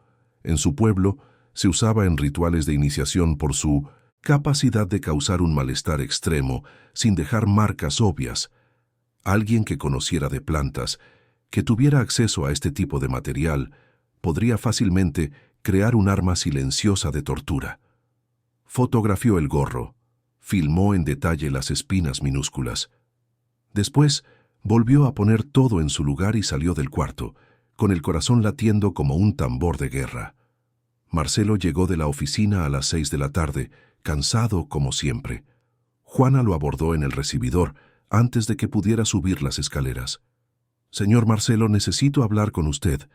En su pueblo se usaba en rituales de iniciación por su capacidad de causar un malestar extremo sin dejar marcas obvias. Alguien que conociera de plantas, que tuviera acceso a este tipo de material podría fácilmente crear un arma silenciosa de tortura. Fotografió el gorro, filmó en detalle las espinas minúsculas. Después, volvió a poner todo en su lugar y salió del cuarto, con el corazón latiendo como un tambor de guerra. Marcelo llegó de la oficina a las 6 de la tarde, cansado como siempre. Juana lo abordó en el recibidor antes de que pudiera subir las escaleras. «Señor Marcelo, necesito hablar con usted.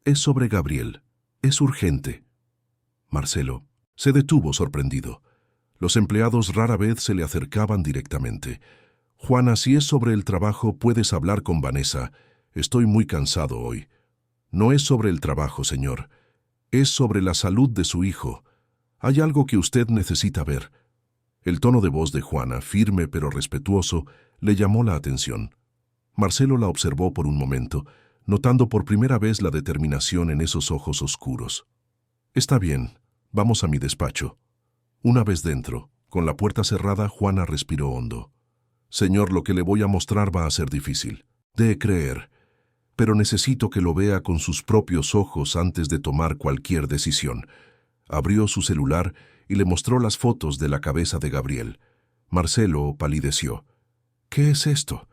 Es sobre Gabriel. Es urgente». Marcelo se detuvo sorprendido. Los empleados rara vez se le acercaban directamente. «Juana, si es sobre el trabajo, puedes hablar con Vanessa. Estoy muy cansado hoy». «No es sobre el trabajo, señor. Es sobre la salud de su hijo. Hay algo que usted necesita ver». El tono de voz de Juana, firme pero respetuoso, le llamó la atención. Marcelo la observó por un momento, notando por primera vez la determinación en esos ojos oscuros. «Está bien, vamos a mi despacho». Una vez dentro, con la puerta cerrada, Juana respiró hondo. «Señor, lo que le voy a mostrar va a ser difícil. De creer. Pero necesito que lo vea con sus propios ojos antes de tomar cualquier decisión». Abrió su celular y le mostró las fotos de la cabeza de Gabriel. Marcelo palideció. «¿Qué es esto?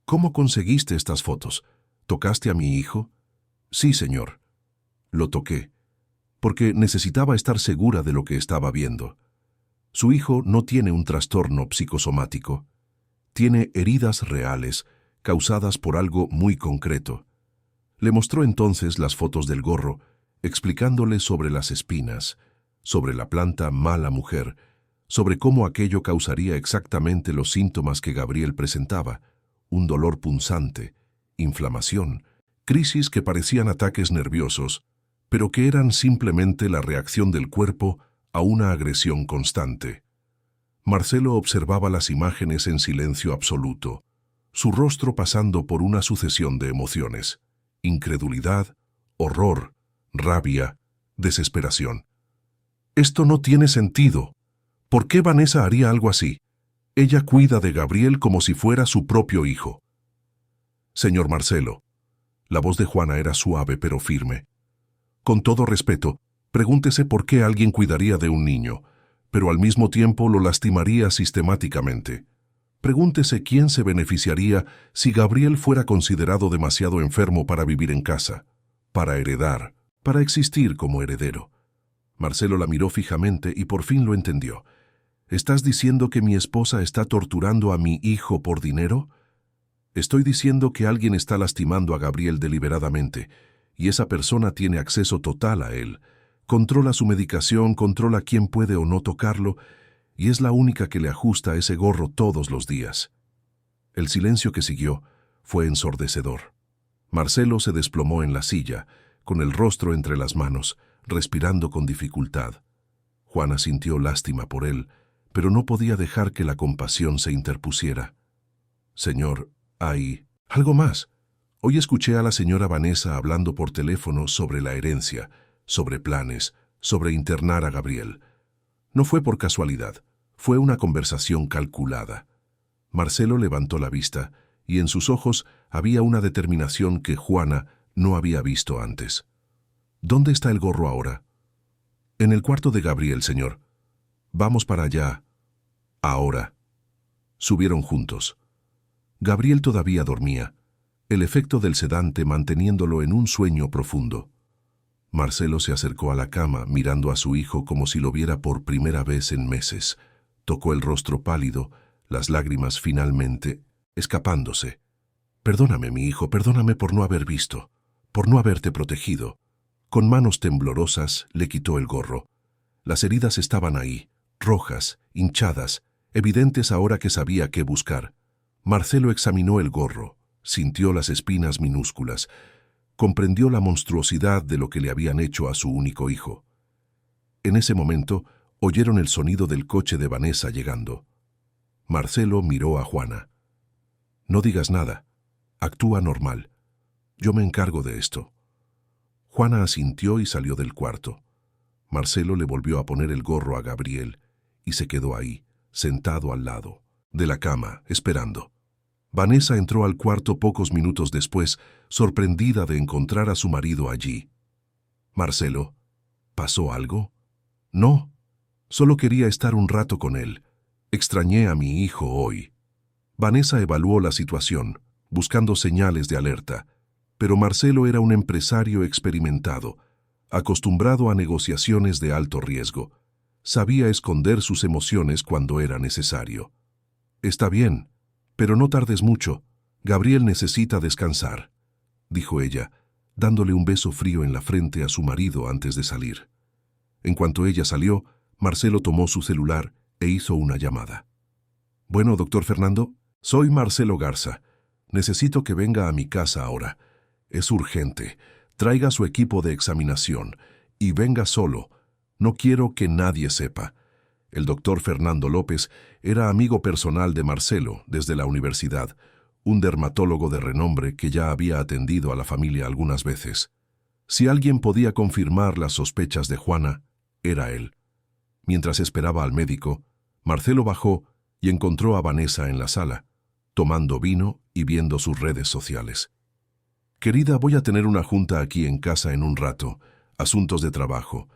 ¿Cómo conseguiste estas fotos? ¿Tocaste a mi hijo?» «Sí, señor». «Lo toqué, porque necesitaba estar segura de lo que estaba viendo. Su hijo no tiene un trastorno psicosomático. Tiene heridas reales, causadas por algo muy concreto». Le mostró entonces las fotos del gorro, explicándole sobre las espinas, sobre la planta mala mujer, sobre cómo aquello causaría exactamente los síntomas que Gabriel presentaba: un dolor punzante, inflamación, crisis que parecían ataques nerviosos, pero que eran simplemente la reacción del cuerpo a una agresión constante. Marcelo observaba las imágenes en silencio absoluto, su rostro pasando por una sucesión de emociones: incredulidad, horror, rabia, desesperación. «Esto no tiene sentido. ¿Por qué Vanessa haría algo así? Ella cuida de Gabriel como si fuera su propio hijo». «Señor Marcelo». La voz de Juana era suave pero firme. «Con todo respeto, pregúntese por qué alguien cuidaría de un niño, pero al mismo tiempo lo lastimaría sistemáticamente. Pregúntese quién se beneficiaría si Gabriel fuera considerado demasiado enfermo para vivir en casa, para heredar, para existir como heredero». Marcelo la miró fijamente y por fin lo entendió. «¿Estás diciendo que mi esposa está torturando a mi hijo por dinero?» «Estoy diciendo que alguien está lastimando a Gabriel deliberadamente, y esa persona tiene acceso total a él. Controla su medicación, controla quién puede o no tocarlo, y es la única que le ajusta ese gorro todos los días». El silencio que siguió fue ensordecedor. Marcelo se desplomó en la silla, con el rostro entre las manos, respirando con dificultad. Juana sintió lástima por él, pero no podía dejar que la compasión se interpusiera. «Señor, hay algo más. Hoy escuché a la señora Vanessa hablando por teléfono sobre la herencia, sobre planes, sobre internar a Gabriel. No fue por casualidad, fue una conversación calculada». Marcelo levantó la vista, y en sus ojos había una determinación que Juana no había visto antes. «¿Dónde está el gorro ahora?» «En el cuarto de Gabriel, señor». «Vamos para allá. Ahora». Subieron juntos. Gabriel todavía dormía, el efecto del sedante manteniéndolo en un sueño profundo. Marcelo se acercó a la cama, mirando a su hijo como si lo viera por primera vez en meses. Tocó el rostro pálido, las lágrimas finalmente escapándose. «Perdóname, mi hijo, perdóname por no haber visto, por no haberte protegido». Con manos temblorosas le quitó el gorro. Las heridas estaban ahí, rojas, hinchadas, evidentes ahora que sabía qué buscar. Marcelo examinó el gorro, sintió las espinas minúsculas, comprendió la monstruosidad de lo que le habían hecho a su único hijo. En ese momento, oyeron el sonido del coche de Vanessa llegando. Marcelo miró a Juana. «No digas nada. Actúa normal. Yo me encargo de esto». Juana asintió y salió del cuarto. Marcelo le volvió a poner el gorro a Gabriel y se quedó ahí, sentado al lado de la cama, esperando. Vanessa entró al cuarto pocos minutos después, sorprendida de encontrar a su marido allí. «Marcelo, ¿pasó algo?» «No, solo quería estar un rato con él. Extrañé a mi hijo hoy». Vanessa evaluó la situación, buscando señales de alerta, pero Marcelo era un empresario experimentado, acostumbrado a negociaciones de alto riesgo. Sabía esconder sus emociones cuando era necesario. «Está bien, pero no tardes mucho. Gabriel necesita descansar», dijo ella, dándole un beso frío en la frente a su marido antes de salir. En cuanto ella salió, Marcelo tomó su celular e hizo una llamada. «Bueno, doctor Fernando, soy Marcelo Garza. Necesito que venga a mi casa ahora. Es urgente. Traiga su equipo de examinación y venga solo. No quiero que nadie sepa». El doctor Fernando López era amigo personal de Marcelo desde la universidad, un dermatólogo de renombre que ya había atendido a la familia algunas veces. Si alguien podía confirmar las sospechas de Juana, era él. Mientras esperaba al médico, Marcelo bajó y encontró a Vanessa en la sala, tomando vino y viendo sus redes sociales. «Querida, voy a tener una junta aquí en casa en un rato. Asuntos de trabajo.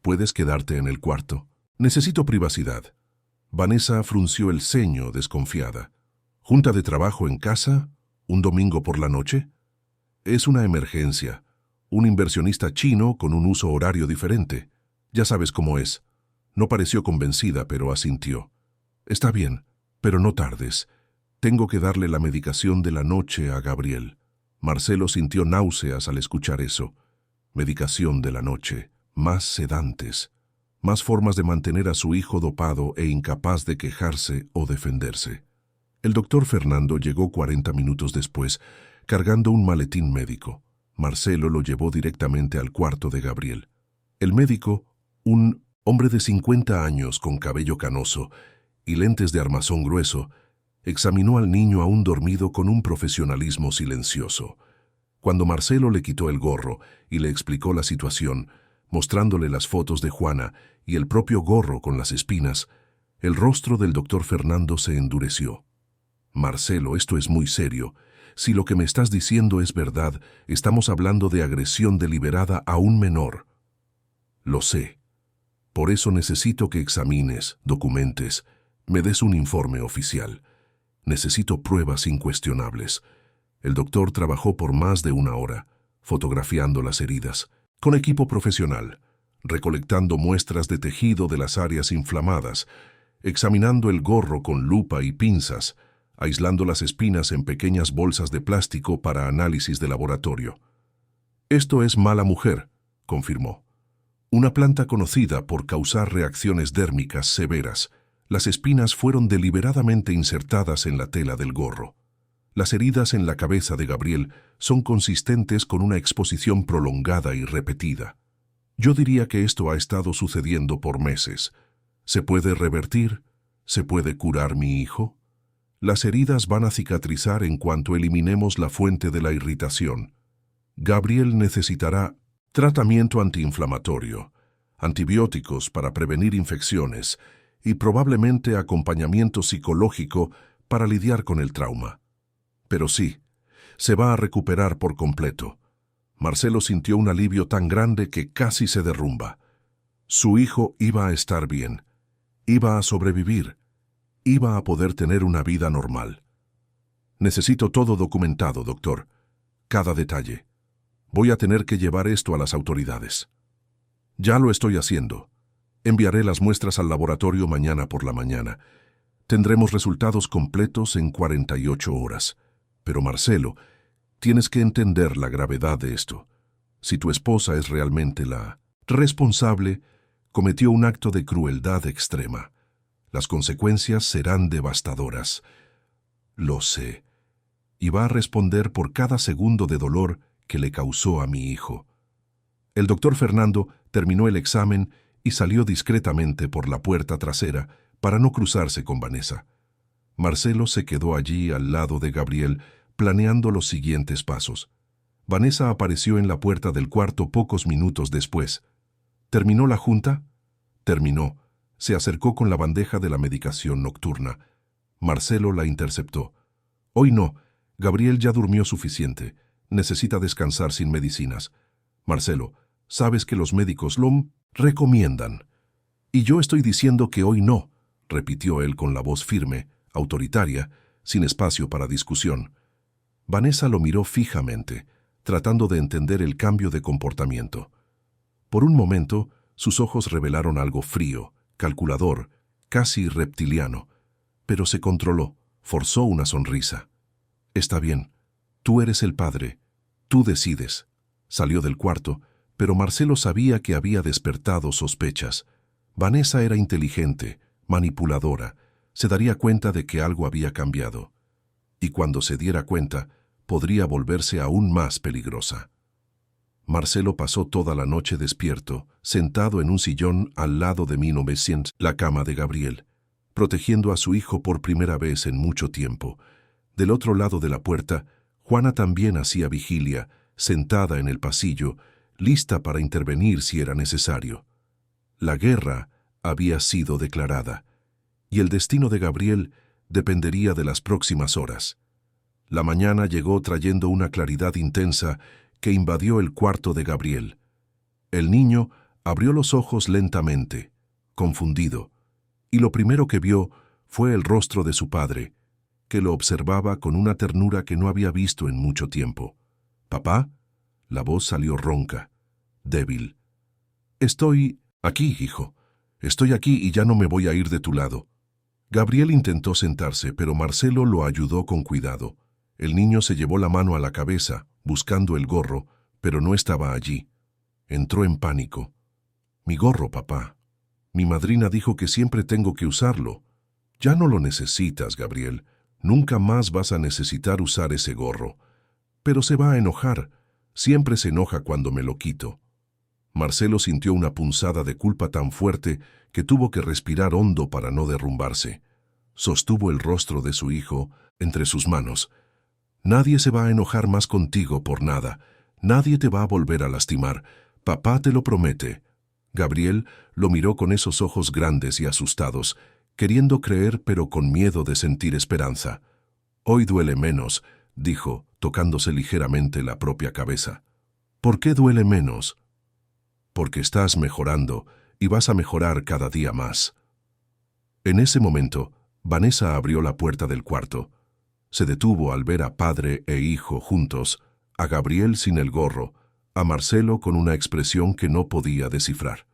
¿Puedes quedarte en el cuarto? Necesito privacidad». Vanessa frunció el ceño, desconfiada. «¿Junta de trabajo en casa? ¿Un domingo por la noche?» «Es una emergencia. Un inversionista chino con un uso horario diferente. Ya sabes cómo es». No pareció convencida, pero asintió. «Está bien, pero no tardes. Tengo que darle la medicación de la noche a Gabriel». Marcelo sintió náuseas al escuchar eso. Medicación de la noche, más sedantes, más formas de mantener a su hijo dopado e incapaz de quejarse o defenderse. El doctor Fernando llegó 40 minutos después, cargando un maletín médico. Marcelo lo llevó directamente al cuarto de Gabriel. El médico, un hombre de 50 años con cabello canoso y lentes de armazón grueso, examinó al niño aún dormido con un profesionalismo silencioso. Cuando Marcelo le quitó el gorro y le explicó la situación, mostrándole las fotos de Juana y el propio gorro con las espinas, el rostro del doctor Fernando se endureció. «Marcelo, esto es muy serio. Si lo que me estás diciendo es verdad, estamos hablando de agresión deliberada a un menor». «Lo sé. Por eso necesito que examines, documentes, me des un informe oficial. Necesito pruebas incuestionables». El doctor trabajó por más de una hora, fotografiando las heridas, con equipo profesional, recolectando muestras de tejido de las áreas inflamadas, examinando el gorro con lupa y pinzas, aislando las espinas en pequeñas bolsas de plástico para análisis de laboratorio. «Esto es mala mujer», confirmó. «Una planta conocida por causar reacciones dérmicas severas. Las espinas fueron deliberadamente insertadas en la tela del gorro. Las heridas en la cabeza de Gabriel son consistentes con una exposición prolongada y repetida. Yo diría que esto ha estado sucediendo por meses. ¿Se puede revertir? ¿Se puede curar mi hijo? Las heridas van a cicatrizar en cuanto eliminemos la fuente de la irritación. Gabriel necesitará tratamiento antiinflamatorio, antibióticos para prevenir infecciones y probablemente acompañamiento psicológico para lidiar con el trauma. Pero sí, se va a recuperar por completo». Marcelo sintió un alivio tan grande que casi se derrumba. Su hijo iba a estar bien, iba a sobrevivir, iba a poder tener una vida normal. «Necesito todo documentado, doctor. Cada detalle. Voy a tener que llevar esto a las autoridades». «Ya lo estoy haciendo. Enviaré las muestras al laboratorio mañana por la mañana. Tendremos resultados completos en 48 horas. Pero Marcelo, tienes que entender la gravedad de esto. Si tu esposa es realmente la responsable, cometió un acto de crueldad extrema. Las consecuencias serán devastadoras. Lo sé. Y va a responder por cada segundo de dolor que le causó a mi hijo». El doctor Fernando terminó el examen y salió discretamente por la puerta trasera para no cruzarse con Vanessa. Marcelo se quedó allí al lado de Gabriel, planeando los siguientes pasos. Vanessa apareció en la puerta del cuarto pocos minutos después. ¿Terminó la junta? Terminó. Se acercó con la bandeja de la medicación nocturna. Marcelo la interceptó. Hoy no. Gabriel ya durmió suficiente. Necesita descansar sin medicinas. Marcelo, sabes que los médicos lo recomiendan. Y yo estoy diciendo que hoy no, repitió él con la voz firme, autoritaria, sin espacio para discusión. Vanessa lo miró fijamente, tratando de entender el cambio de comportamiento. Por un momento, sus ojos revelaron algo frío, calculador, casi reptiliano, pero se controló, forzó una sonrisa. Está bien, tú eres el padre, tú decides. Salió del cuarto, pero Marcelo sabía que había despertado sospechas. Vanessa era inteligente, manipuladora, se daría cuenta de que algo había cambiado. Y cuando se diera cuenta, podría volverse aún más peligrosa. Marcelo pasó toda la noche despierto, sentado en un sillón al lado de 1900, la cama de Gabriel, protegiendo a su hijo por primera vez en mucho tiempo. Del otro lado de la puerta, Juana también hacía vigilia, sentada en el pasillo, lista para intervenir si era necesario. La guerra había sido declarada, y el destino de Gabriel dependería de las próximas horas. La mañana llegó trayendo una claridad intensa que invadió el cuarto de Gabriel. El niño abrió los ojos lentamente, confundido, y lo primero que vio fue el rostro de su padre, que lo observaba con una ternura que no había visto en mucho tiempo. «¿Papá?» La voz salió ronca, débil. «Estoy aquí, hijo. Estoy aquí y ya no me voy a ir de tu lado». Gabriel intentó sentarse, pero Marcelo lo ayudó con cuidado. El niño se llevó la mano a la cabeza, buscando el gorro, pero no estaba allí. Entró en pánico. «Mi gorro, papá. Mi madrina dijo que siempre tengo que usarlo». «Ya no lo necesitas, Gabriel. Nunca más vas a necesitar usar ese gorro». «Pero se va a enojar. Siempre se enoja cuando me lo quito». Marcelo sintió una punzada de culpa tan fuerte que tuvo que respirar hondo para no derrumbarse. Sostuvo el rostro de su hijo entre sus manos. «Nadie se va a enojar más contigo por nada. Nadie te va a volver a lastimar. Papá te lo promete». Gabriel lo miró con esos ojos grandes y asustados, queriendo creer pero con miedo de sentir esperanza. «Hoy duele menos», dijo, tocándose ligeramente la propia cabeza. «¿Por qué duele menos?» «Porque estás mejorando y vas a mejorar cada día más». En ese momento, Vanessa abrió la puerta del cuarto. Se detuvo al ver a padre e hijo juntos, a Gabriel sin el gorro, a Marcelo con una expresión que no podía descifrar.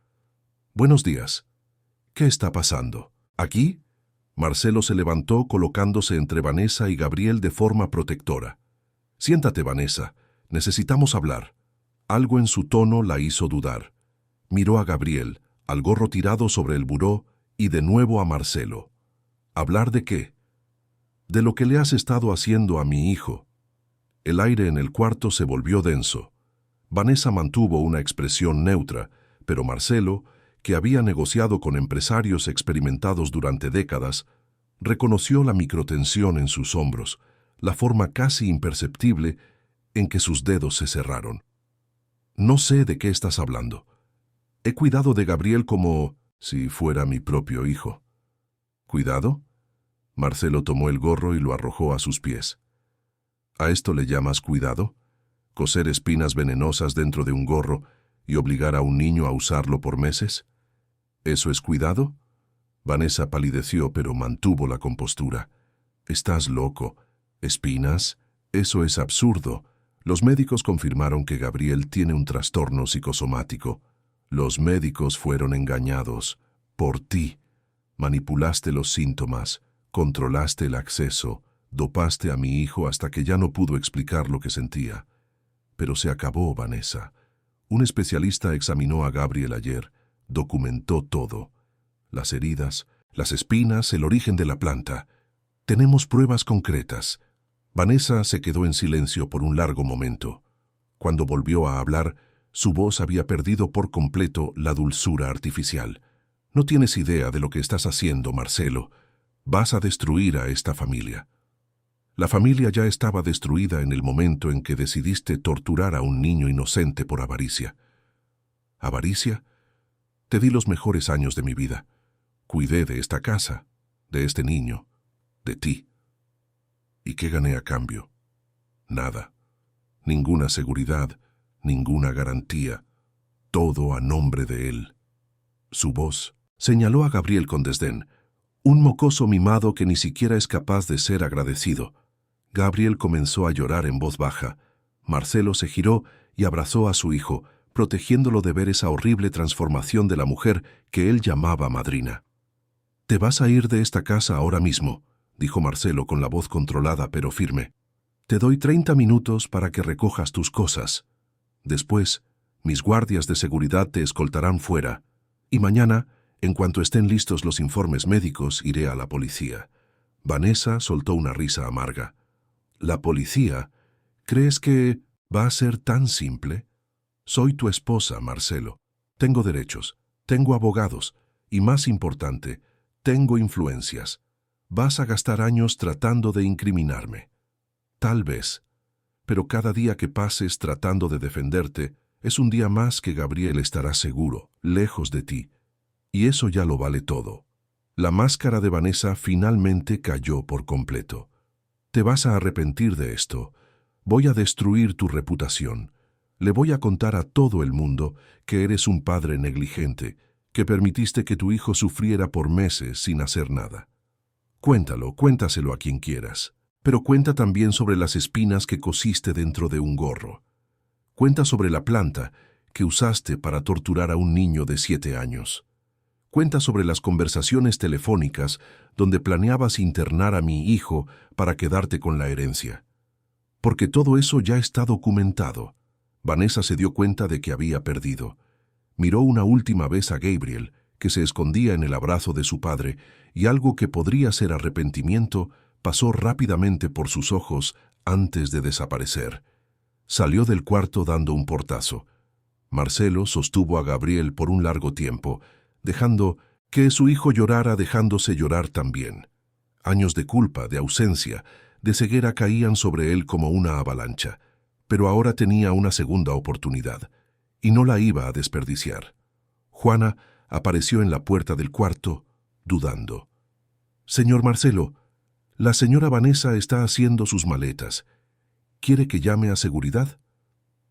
«Buenos días. ¿Qué está pasando? ¿Aquí?» Marcelo se levantó colocándose entre Vanessa y Gabriel de forma protectora. «Siéntate, Vanessa. Necesitamos hablar». Algo en su tono la hizo dudar. Miró a Gabriel, al gorro tirado sobre el buró, y de nuevo a Marcelo. «¿Hablar de qué?» «De lo que le has estado haciendo a mi hijo». El aire en el cuarto se volvió denso. Vanessa mantuvo una expresión neutra, pero Marcelo, que había negociado con empresarios experimentados durante décadas, reconoció la microtensión en sus hombros, la forma casi imperceptible en que sus dedos se cerraron. «No sé de qué estás hablando. He cuidado de Gabriel como si fuera mi propio hijo». «¿Cuidado?» Marcelo tomó el gorro y lo arrojó a sus pies. ¿A esto le llamas cuidado? ¿Coser espinas venenosas dentro de un gorro y obligar a un niño a usarlo por meses? ¿Eso es cuidado? Vanessa palideció, pero mantuvo la compostura. «Estás loco. ¿Espinas? Eso es absurdo». Los médicos confirmaron que Gabriel tiene un trastorno psicosomático. Los médicos fueron engañados. Por ti. Manipulaste los síntomas, controlaste el acceso, dopaste a mi hijo hasta que ya no pudo explicar lo que sentía. Pero se acabó, Vanessa. Un especialista examinó a Gabriel ayer, documentó todo. Las heridas, las espinas, el origen de la planta. Tenemos pruebas concretas. Vanessa se quedó en silencio por un largo momento. Cuando volvió a hablar, su voz había perdido por completo la dulzura artificial. «No tienes idea de lo que estás haciendo, Marcelo. Vas a destruir a esta familia». La familia ya estaba destruida en el momento en que decidiste torturar a un niño inocente por avaricia. ¿Avaricia? Te di los mejores años de mi vida. Cuidé de esta casa, de este niño, de ti. ¿Y qué gané a cambio? Nada. Ninguna seguridad, ninguna garantía. Todo a nombre de él. Su voz señaló a Gabriel con desdén. Un mocoso mimado que ni siquiera es capaz de ser agradecido. Gabriel comenzó a llorar en voz baja. Marcelo se giró y abrazó a su hijo, protegiéndolo de ver esa horrible transformación de la mujer que él llamaba madrina. «Te vas a ir de esta casa ahora mismo», dijo Marcelo con la voz controlada pero firme. «Te doy 30 minutos para que recojas tus cosas. Después, mis guardias de seguridad te escoltarán fuera. Y mañana, en cuanto estén listos los informes médicos, iré a la policía». Vanessa soltó una risa amarga. «¿La policía? ¿Crees que va a ser tan simple? Soy tu esposa, Marcelo. Tengo derechos, tengo abogados y, más importante, tengo influencias. Vas a gastar años tratando de incriminarme. Tal vez. Pero cada día que pases tratando de defenderte es un día más que Gabriel estará seguro, lejos de ti. Y eso ya lo vale todo». La máscara de Vanessa finalmente cayó por completo. «Te vas a arrepentir de esto. Voy a destruir tu reputación. Le voy a contar a todo el mundo que eres un padre negligente, que permitiste que tu hijo sufriera por meses sin hacer nada. Cuéntalo, cuéntaselo a quien quieras, pero cuenta también sobre las espinas que cosiste dentro de un gorro. Cuenta sobre la planta que usaste para torturar a un niño de 7 años. Cuenta sobre las conversaciones telefónicas donde planeabas internar a mi hijo para quedarte con la herencia. Porque todo eso ya está documentado». Vanessa se dio cuenta de que había perdido. Miró una última vez a Gabriel, que se escondía en el abrazo de su padre, y algo que podría ser arrepentimiento pasó rápidamente por sus ojos antes de desaparecer. Salió del cuarto dando un portazo. Marcelo sostuvo a Gabriel por un largo tiempo, dejando que su hijo llorara dejándose llorar también. Años de culpa, de ausencia, de ceguera caían sobre él como una avalancha, pero ahora tenía una segunda oportunidad, y no la iba a desperdiciar. Juana apareció en la puerta del cuarto, dudando. «Señor Marcelo, la señora Vanessa está haciendo sus maletas. ¿Quiere que llame a seguridad?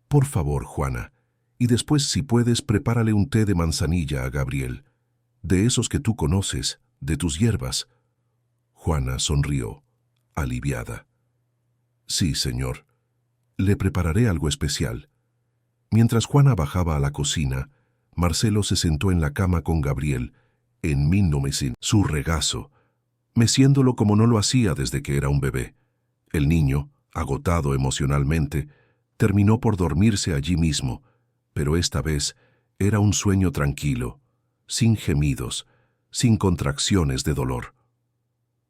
Por favor, Juana, y después, si puedes, prepárale un té de manzanilla a Gabriel, de esos que tú conoces, de tus hierbas». Juana sonrió, aliviada. «Sí, señor. Le prepararé algo especial». Mientras Juana bajaba a la cocina, Marcelo se sentó en la cama con Gabriel, en su regazo, meciéndolo como no lo hacía desde que era un bebé. El niño, agotado emocionalmente, terminó por dormirse allí mismo, pero esta vez era un sueño tranquilo, sin gemidos, sin contracciones de dolor.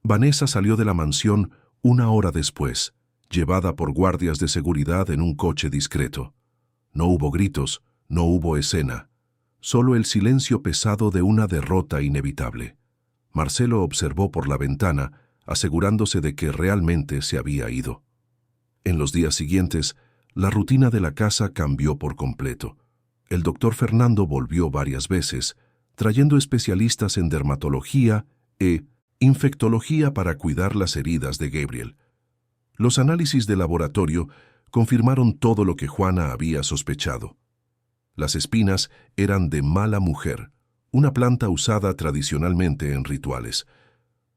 Vanessa salió de la mansión 1 hora después, llevada por guardias de seguridad en un coche discreto. No hubo gritos, no hubo escena, solo el silencio pesado de una derrota inevitable. Marcelo observó por la ventana, asegurándose de que realmente se había ido. En los días siguientes, la rutina de la casa cambió por completo. El doctor Fernando volvió varias veces, trayendo especialistas en dermatología e infectología para cuidar las heridas de Gabriel. Los análisis de laboratorio confirmaron todo lo que Juana había sospechado. Las espinas eran de mala mujer, una planta usada tradicionalmente en rituales.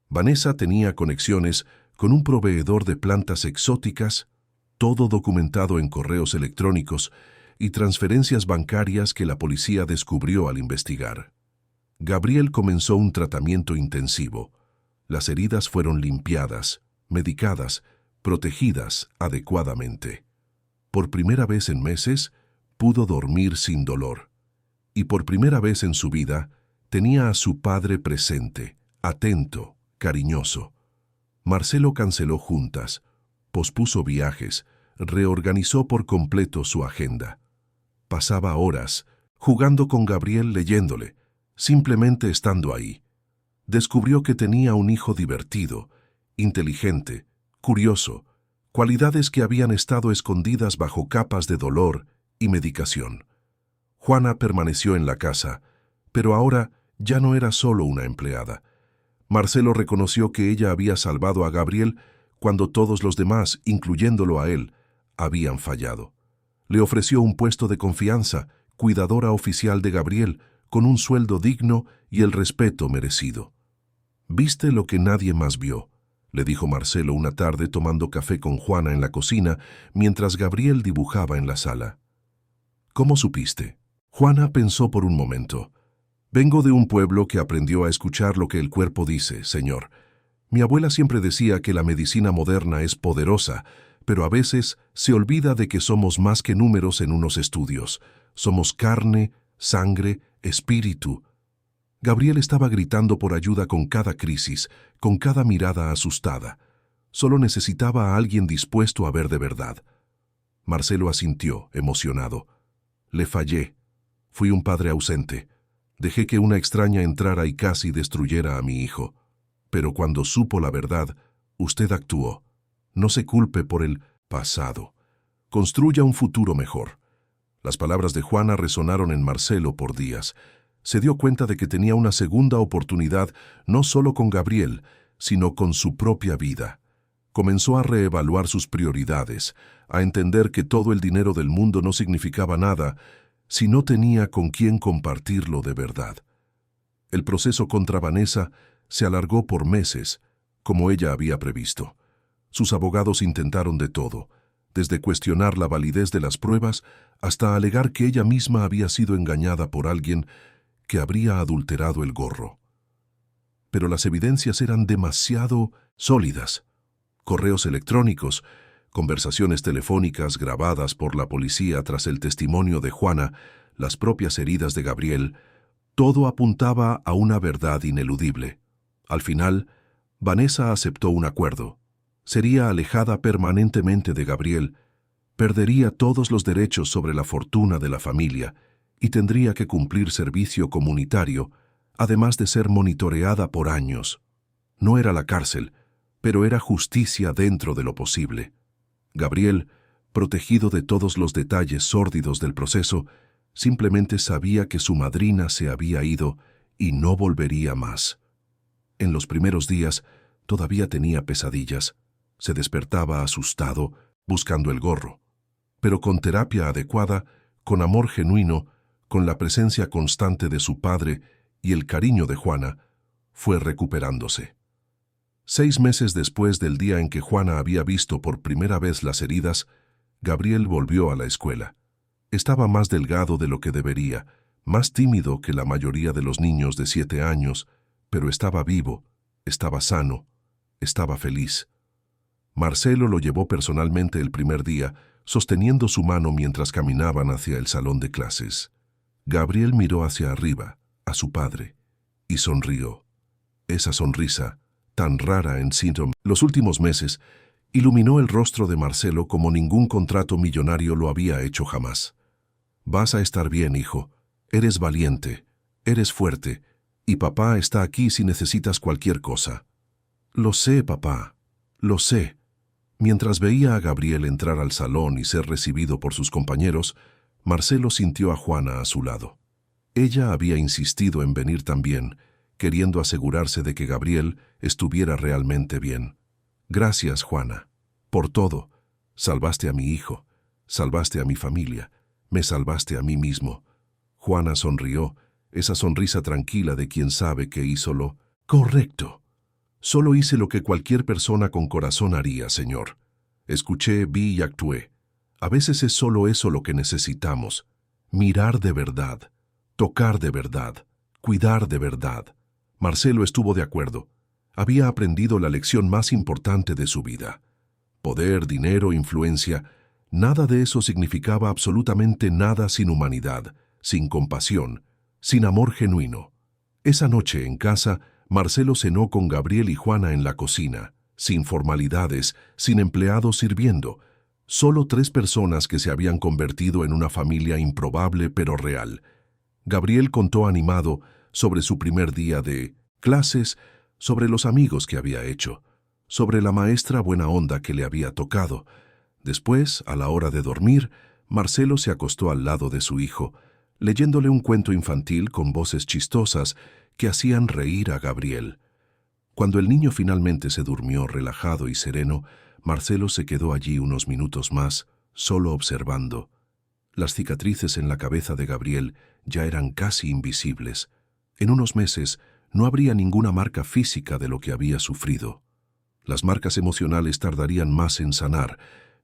Vanessa tenía conexiones con un proveedor de plantas exóticas, todo documentado en correos electrónicos y transferencias bancarias que la policía descubrió al investigar. Gabriel comenzó un tratamiento intensivo. Las heridas fueron limpiadas, medicadas, protegidas adecuadamente. Por primera vez en meses, pudo dormir sin dolor. Y por primera vez en su vida, tenía a su padre presente, atento, cariñoso. Marcelo canceló juntas, pospuso viajes, reorganizó por completo su agenda. Pasaba horas jugando con Gabriel, leyéndole, simplemente estando ahí. Descubrió que tenía un hijo divertido, inteligente, curioso, cualidades que habían estado escondidas bajo capas de dolor y medicación. Juana permaneció en la casa, pero ahora ya no era solo una empleada. Marcelo reconoció que ella había salvado a Gabriel cuando todos los demás, incluyéndolo a él, habían fallado. Le ofreció un puesto de confianza, cuidadora oficial de Gabriel, con un sueldo digno y el respeto merecido. «Viste lo que nadie más vio», le dijo Marcelo una tarde tomando café con Juana en la cocina mientras Gabriel dibujaba en la sala. «¿Cómo supiste?» Juana pensó por un momento. «Vengo de un pueblo que aprendió a escuchar lo que el cuerpo dice, señor. Mi abuela siempre decía que la medicina moderna es poderosa, pero a veces se olvida de que somos más que números en unos estudios. Somos carne, sangre, espíritu». Gabriel estaba gritando por ayuda con cada crisis, con cada mirada asustada. Solo necesitaba a alguien dispuesto a ver de verdad. Marcelo asintió, emocionado. «Le fallé. Fui un padre ausente. Dejé que una extraña entrara y casi destruyera a mi hijo. Pero cuando supo la verdad, usted actuó. No se culpe por el pasado. Construya un futuro mejor». Las palabras de Juana resonaron en Marcelo por días. Se dio cuenta de que tenía una segunda oportunidad no solo con Gabriel, sino con su propia vida. Comenzó a reevaluar sus prioridades, a entender que todo el dinero del mundo no significaba nada si no tenía con quién compartirlo de verdad. El proceso contra Vanessa se alargó por meses, como ella había previsto. Sus abogados intentaron de todo, desde cuestionar la validez de las pruebas hasta alegar que ella misma había sido engañada por alguien que habría adulterado el gorro. Pero las evidencias eran demasiado sólidas. Correos electrónicos, conversaciones telefónicas grabadas por la policía tras el testimonio de Juana, las propias heridas de Gabriel, todo apuntaba a una verdad ineludible. Al final, Vanessa aceptó un acuerdo. Sería alejada permanentemente de Gabriel, perdería todos los derechos sobre la fortuna de la familia y tendría que cumplir servicio comunitario, además de ser monitoreada por años. No era la cárcel, pero era justicia dentro de lo posible. Gabriel, protegido de todos los detalles sórdidos del proceso, simplemente sabía que su madrina se había ido y no volvería más. En los primeros días todavía tenía pesadillas. Se despertaba asustado, buscando el gorro. Pero con terapia adecuada, con amor genuino, con la presencia constante de su padre y el cariño de Juana, fue recuperándose. 6 meses después del día en que Juana había visto por primera vez las heridas, Gabriel volvió a la escuela. Estaba más delgado de lo que debería, más tímido que la mayoría de los niños de 7 años, pero estaba vivo, estaba sano, estaba feliz. Marcelo lo llevó personalmente el primer día, sosteniendo su mano mientras caminaban hacia el salón de clases. Gabriel miró hacia arriba, a su padre, y sonrió. Esa sonrisa, tan rara en síntoma, los últimos meses, iluminó el rostro de Marcelo como ningún contrato millonario lo había hecho jamás. «Vas a estar bien, hijo. Eres valiente, eres fuerte, y papá está aquí si necesitas cualquier cosa». «Lo sé, papá, lo sé». Mientras veía a Gabriel entrar al salón y ser recibido por sus compañeros, Marcelo sintió a Juana a su lado. Ella había insistido en venir también, queriendo asegurarse de que Gabriel estuviera realmente bien. «Gracias, Juana, por todo. Salvaste a mi hijo, salvaste a mi familia, me salvaste a mí mismo». Juana sonrió, esa sonrisa tranquila de quien sabe que hizo lo correcto. «Solo hice lo que cualquier persona con corazón haría, señor. Escuché, vi y actué. A veces es solo eso lo que necesitamos. Mirar de verdad, tocar de verdad, cuidar de verdad». Marcelo estuvo de acuerdo. Había aprendido la lección más importante de su vida. Poder, dinero, influencia, nada de eso significaba absolutamente nada sin humanidad, sin compasión, sin amor genuino. Esa noche en casa, Marcelo cenó con Gabriel y Juana en la cocina, sin formalidades, sin empleados sirviendo, solo 3 personas que se habían convertido en una familia improbable pero real. Gabriel contó animado sobre su primer día de clases, sobre los amigos que había hecho, sobre la maestra buena onda que le había tocado. Después, a la hora de dormir, Marcelo se acostó al lado de su hijo, leyéndole un cuento infantil con voces chistosas que hacían reír a Gabriel. Cuando el niño finalmente se durmió relajado y sereno, Marcelo se quedó allí unos minutos más, solo observando. Las cicatrices en la cabeza de Gabriel ya eran casi invisibles. En unos meses no habría ninguna marca física de lo que había sufrido. Las marcas emocionales tardarían más en sanar,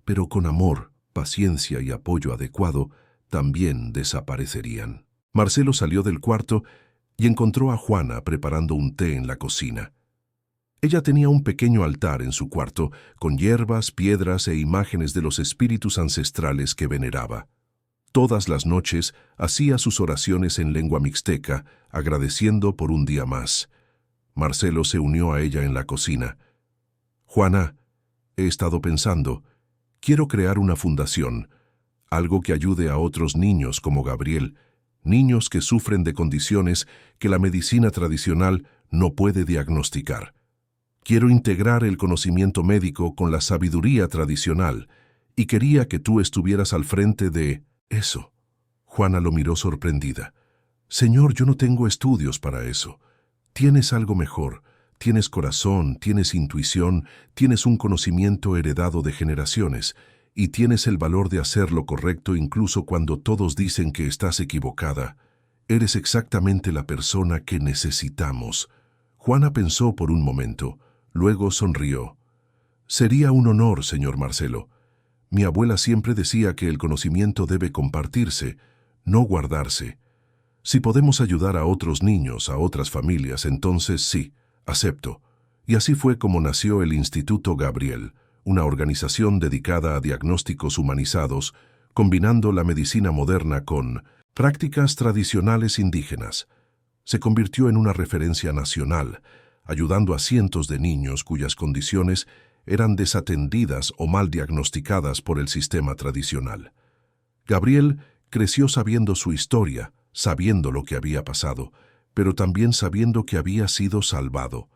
pero con amor, paciencia y apoyo adecuado, también desaparecerían. Marcelo salió del cuarto y encontró a Juana preparando un té en la cocina. Ella tenía un pequeño altar en su cuarto, con hierbas, piedras e imágenes de los espíritus ancestrales que veneraba. Todas las noches hacía sus oraciones en lengua mixteca, agradeciendo por un día más. Marcelo se unió a ella en la cocina. «Juana, he estado pensando, quiero crear una fundación, algo que ayude a otros niños como Gabriel, niños que sufren de condiciones que la medicina tradicional no puede diagnosticar. Quiero integrar el conocimiento médico con la sabiduría tradicional y quería que tú estuvieras al frente de eso». Juana lo miró sorprendida. «Señor, yo no tengo estudios para eso. Tienes algo mejor. Tienes corazón, tienes intuición, tienes un conocimiento heredado de generaciones y tienes el valor de hacer lo correcto incluso cuando todos dicen que estás equivocada. Eres exactamente la persona que necesitamos». Juana pensó por un momento. Luego sonrió. «Sería un honor, señor Marcelo. Mi abuela siempre decía que el conocimiento debe compartirse, no guardarse. Si podemos ayudar a otros niños, a otras familias, entonces sí, acepto». Y así fue como nació el Instituto Gabriel, una organización dedicada a diagnósticos humanizados, combinando la medicina moderna con prácticas tradicionales indígenas. Se convirtió en una referencia nacional, ayudando a cientos de niños cuyas condiciones eran desatendidas o mal diagnosticadas por el sistema tradicional. Gabriel creció sabiendo su historia, sabiendo lo que había pasado, pero también sabiendo que había sido salvado.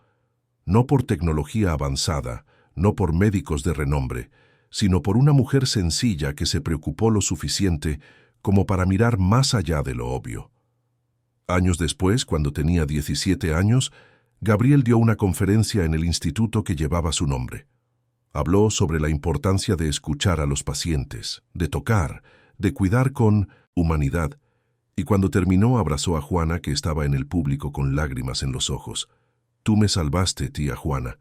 No por tecnología avanzada, no por médicos de renombre, sino por una mujer sencilla que se preocupó lo suficiente como para mirar más allá de lo obvio. Años después, cuando tenía 17 años, Gabriel dio una conferencia en el instituto que llevaba su nombre. Habló sobre la importancia de escuchar a los pacientes, de tocar, de cuidar con humanidad, y cuando terminó abrazó a Juana, que estaba en el público con lágrimas en los ojos. «Tú me salvaste, tía Juana.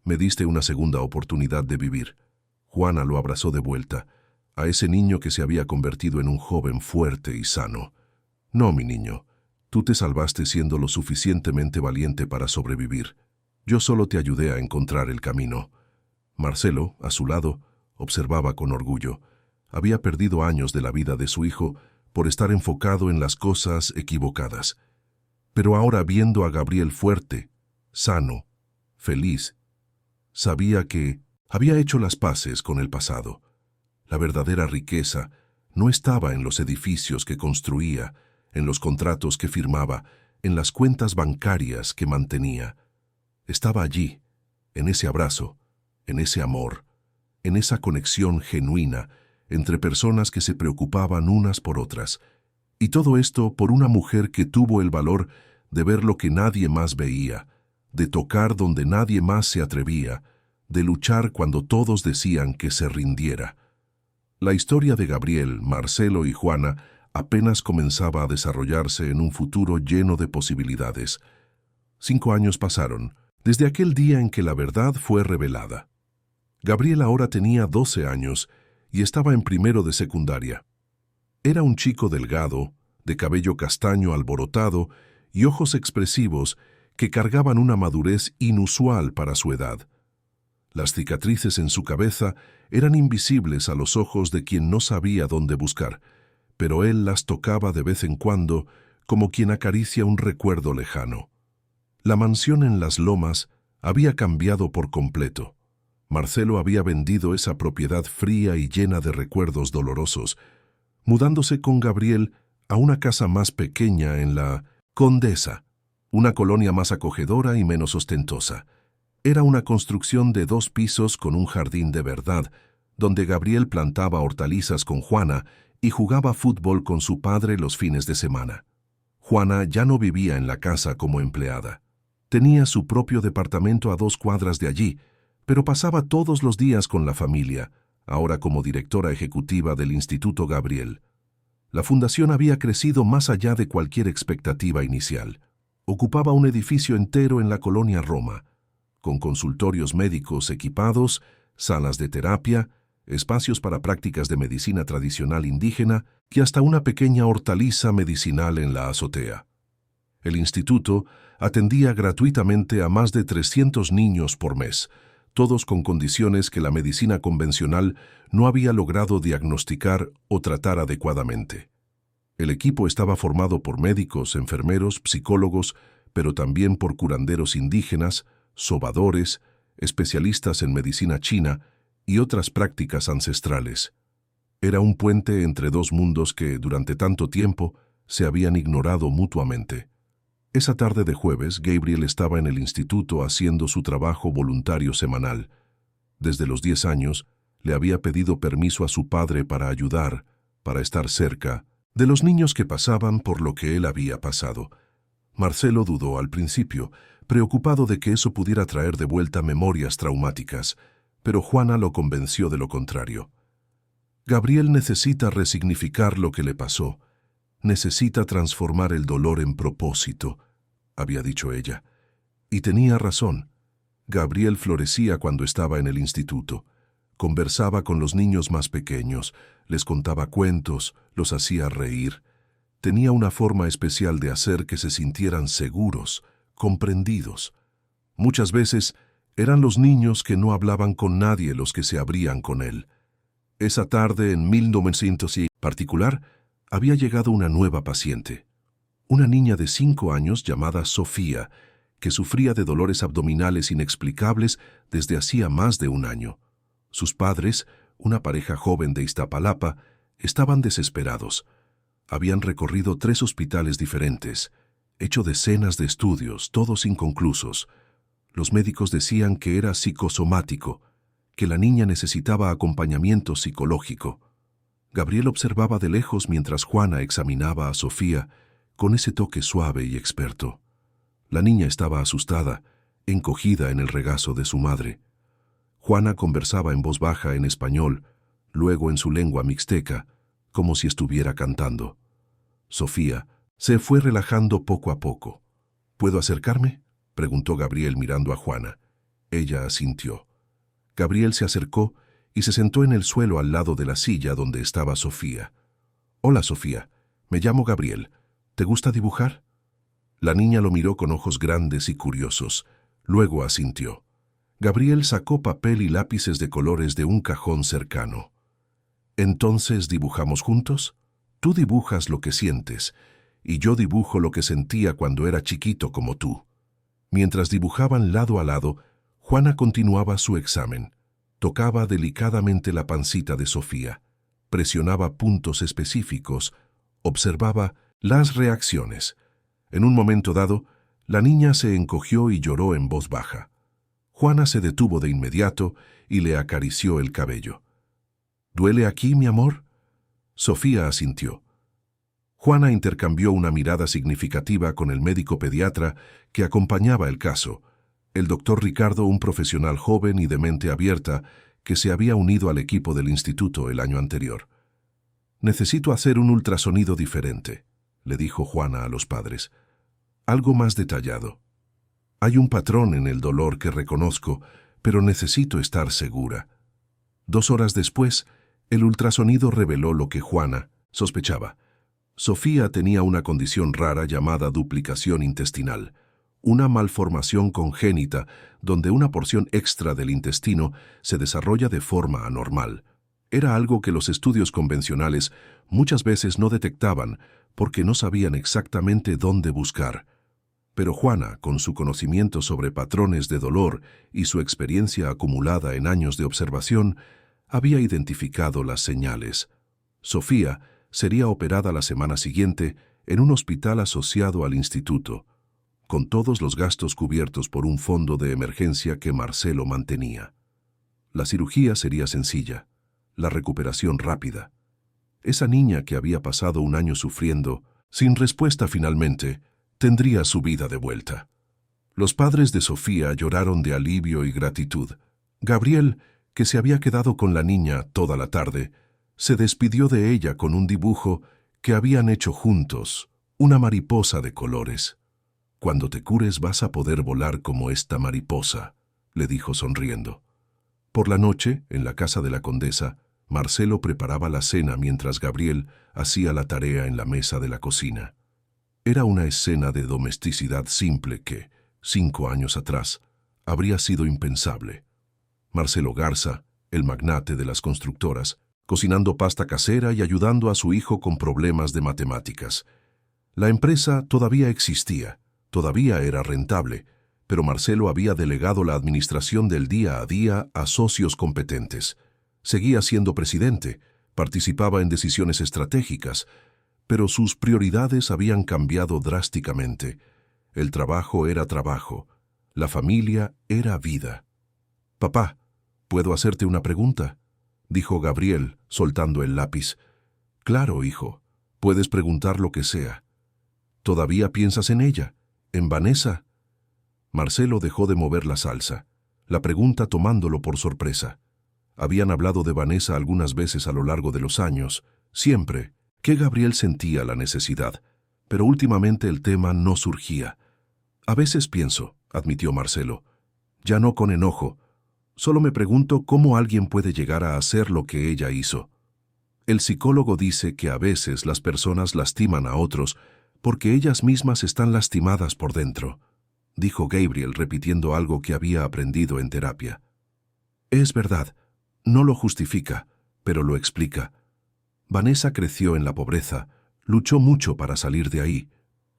Me diste una segunda oportunidad de vivir». Juana lo abrazó de vuelta, a ese niño que se había convertido en un joven fuerte y sano. «No, mi niño. Tú te salvaste siendo lo suficientemente valiente para sobrevivir. Yo solo te ayudé a encontrar el camino». Marcelo, a su lado, observaba con orgullo. Había perdido años de la vida de su hijo por estar enfocado en las cosas equivocadas. Pero ahora, viendo a Gabriel fuerte, sano, feliz, sabía que había hecho las paces con el pasado. La verdadera riqueza no estaba en los edificios que construía, en los contratos que firmaba, en las cuentas bancarias que mantenía. Estaba allí, en ese abrazo, en ese amor, en esa conexión genuina entre personas que se preocupaban unas por otras. Y todo esto por una mujer que tuvo el valor de ver lo que nadie más veía, de tocar donde nadie más se atrevía, de luchar cuando todos decían que se rindiera. La historia de Gabriel, Marcelo y Juana apenas comenzaba a desarrollarse en un futuro lleno de posibilidades. 5 años pasaron, desde aquel día en que la verdad fue revelada. Gabriel ahora tenía 12 años y estaba en primero de secundaria. Era un chico delgado, de cabello castaño alborotado y ojos expresivos que cargaban una madurez inusual para su edad. Las cicatrices en su cabeza eran invisibles a los ojos de quien no sabía dónde buscar, pero él las tocaba de vez en cuando como quien acaricia un recuerdo lejano. La mansión en las Lomas había cambiado por completo. Marcelo había vendido esa propiedad fría y llena de recuerdos dolorosos, mudándose con Gabriel a una casa más pequeña en la Condesa, una colonia más acogedora y menos ostentosa. Era una construcción de 2 pisos con un jardín de verdad, donde Gabriel plantaba hortalizas con Juana y jugaba fútbol con su padre los fines de semana. Juana ya no vivía en la casa como empleada. Tenía su propio departamento a 2 cuadras de allí, pero pasaba todos los días con la familia, ahora como directora ejecutiva del Instituto Gabriel. La fundación había crecido más allá de cualquier expectativa inicial. Ocupaba un edificio entero en la colonia Roma, con consultorios médicos equipados, salas de terapia, espacios para prácticas de medicina tradicional indígena y hasta una pequeña hortaliza medicinal en la azotea. El instituto atendía gratuitamente a más de 300 niños por mes, todos con condiciones que la medicina convencional no había logrado diagnosticar o tratar adecuadamente. El equipo estaba formado por médicos, enfermeros, psicólogos, pero también por curanderos indígenas, sobadores, especialistas en medicina china y otras prácticas ancestrales. Era un puente entre dos mundos que, durante tanto tiempo, se habían ignorado mutuamente. Esa tarde de jueves, Gabriel estaba en el instituto haciendo su trabajo voluntario semanal. Desde los 10 años, le había pedido permiso a su padre para ayudar, para estar cerca, de los niños que pasaban por lo que él había pasado. Marcelo dudó al principio, preocupado de que eso pudiera traer de vuelta memorias traumáticas, pero Juana lo convenció de lo contrario. Gabriel necesita resignificar lo que le pasó. Necesita transformar el dolor en propósito, había dicho ella. Y tenía razón. Gabriel florecía cuando estaba en el instituto. Conversaba con los niños más pequeños, les contaba cuentos, los hacía reír. Tenía una forma especial de hacer que se sintieran seguros, comprendidos. Muchas veces eran los niños que no hablaban con nadie los que se abrían con él. Esa tarde, en 1900 y particular, había llegado una nueva paciente. Una niña de 5 años llamada Sofía, que sufría de dolores abdominales inexplicables desde hacía más de un año. Sus padres, una pareja joven de Iztapalapa, estaban desesperados. Habían recorrido 3 hospitales diferentes, hecho decenas de estudios, todos inconclusos. Los médicos decían que era psicosomático, que la niña necesitaba acompañamiento psicológico. Gabriel observaba de lejos mientras Juana examinaba a Sofía con ese toque suave y experto. La niña estaba asustada, encogida en el regazo de su madre. Juana conversaba en voz baja en español, luego en su lengua mixteca, como si estuviera cantando. Sofía se fue relajando poco a poco. ¿Puedo acercarme?, preguntó Gabriel mirando a Juana. Ella asintió. Gabriel se acercó y se sentó en el suelo al lado de la silla donde estaba Sofía. «Hola, Sofía. Me llamo Gabriel. ¿Te gusta dibujar?» La niña lo miró con ojos grandes y curiosos. Luego asintió. Gabriel sacó papel y lápices de colores de un cajón cercano. «¿Entonces dibujamos juntos? Tú dibujas lo que sientes, y yo dibujo lo que sentía cuando era chiquito como tú». Mientras dibujaban lado a lado, Juana continuaba su examen. Tocaba delicadamente la pancita de Sofía, presionaba puntos específicos, observaba las reacciones. En un momento dado, la niña se encogió y lloró en voz baja. Juana se detuvo de inmediato y le acarició el cabello. «¿Duele aquí, mi amor?» Sofía asintió. Juana intercambió una mirada significativa con el médico pediatra que acompañaba el caso, el doctor Ricardo, un profesional joven y de mente abierta que se había unido al equipo del instituto el año anterior. «Necesito hacer un ultrasonido diferente», le dijo Juana a los padres. «Algo más detallado. Hay un patrón en el dolor que reconozco, pero necesito estar segura». 2 horas después, el ultrasonido reveló lo que Juana sospechaba. Sofía tenía una condición rara llamada duplicación intestinal, una malformación congénita donde una porción extra del intestino se desarrolla de forma anormal. Era algo que los estudios convencionales muchas veces no detectaban porque no sabían exactamente dónde buscar. Pero Juana, con su conocimiento sobre patrones de dolor y su experiencia acumulada en años de observación, había identificado las señales. Sofía sería operada la semana siguiente en un hospital asociado al instituto, con todos los gastos cubiertos por un fondo de emergencia que Marcelo mantenía. La cirugía sería sencilla, la recuperación rápida. Esa niña que había pasado un año sufriendo, sin respuesta finalmente, tendría su vida de vuelta. Los padres de Sofía lloraron de alivio y gratitud. Gabriel, que se había quedado con la niña toda la tarde, se despidió de ella con un dibujo que habían hecho juntos, una mariposa de colores. «Cuando te cures vas a poder volar como esta mariposa», le dijo sonriendo. Por la noche, en la casa de la condesa, Marcelo preparaba la cena mientras Gabriel hacía la tarea en la mesa de la cocina. Era una escena de domesticidad simple que, 5 años atrás, habría sido impensable. Marcelo Garza, el magnate de las constructoras, cocinando pasta casera y ayudando a su hijo con problemas de matemáticas. La empresa todavía existía, todavía era rentable, pero Marcelo había delegado la administración del día a día a socios competentes. Seguía siendo presidente, participaba en decisiones estratégicas, pero sus prioridades habían cambiado drásticamente. El trabajo era trabajo, la familia era vida. «Papá, ¿puedo hacerte una pregunta?», dijo Gabriel, soltando el lápiz. «Claro, hijo, puedes preguntar lo que sea». «¿Todavía piensas en ella? ¿En Vanessa?». Marcelo dejó de mover la salsa, la pregunta tomándolo por sorpresa. Habían hablado de Vanessa algunas veces a lo largo de los años, siempre que Gabriel sentía la necesidad, pero últimamente el tema no surgía. «A veces pienso», admitió Marcelo, ya no con enojo, solo me pregunto cómo alguien puede llegar a hacer lo que ella hizo. El psicólogo dice que a veces las personas lastiman a otros porque ellas mismas están lastimadas por dentro, dijo Gabriel repitiendo algo que había aprendido en terapia. Es verdad, no lo justifica, pero lo explica. Vanessa creció en la pobreza, luchó mucho para salir de ahí.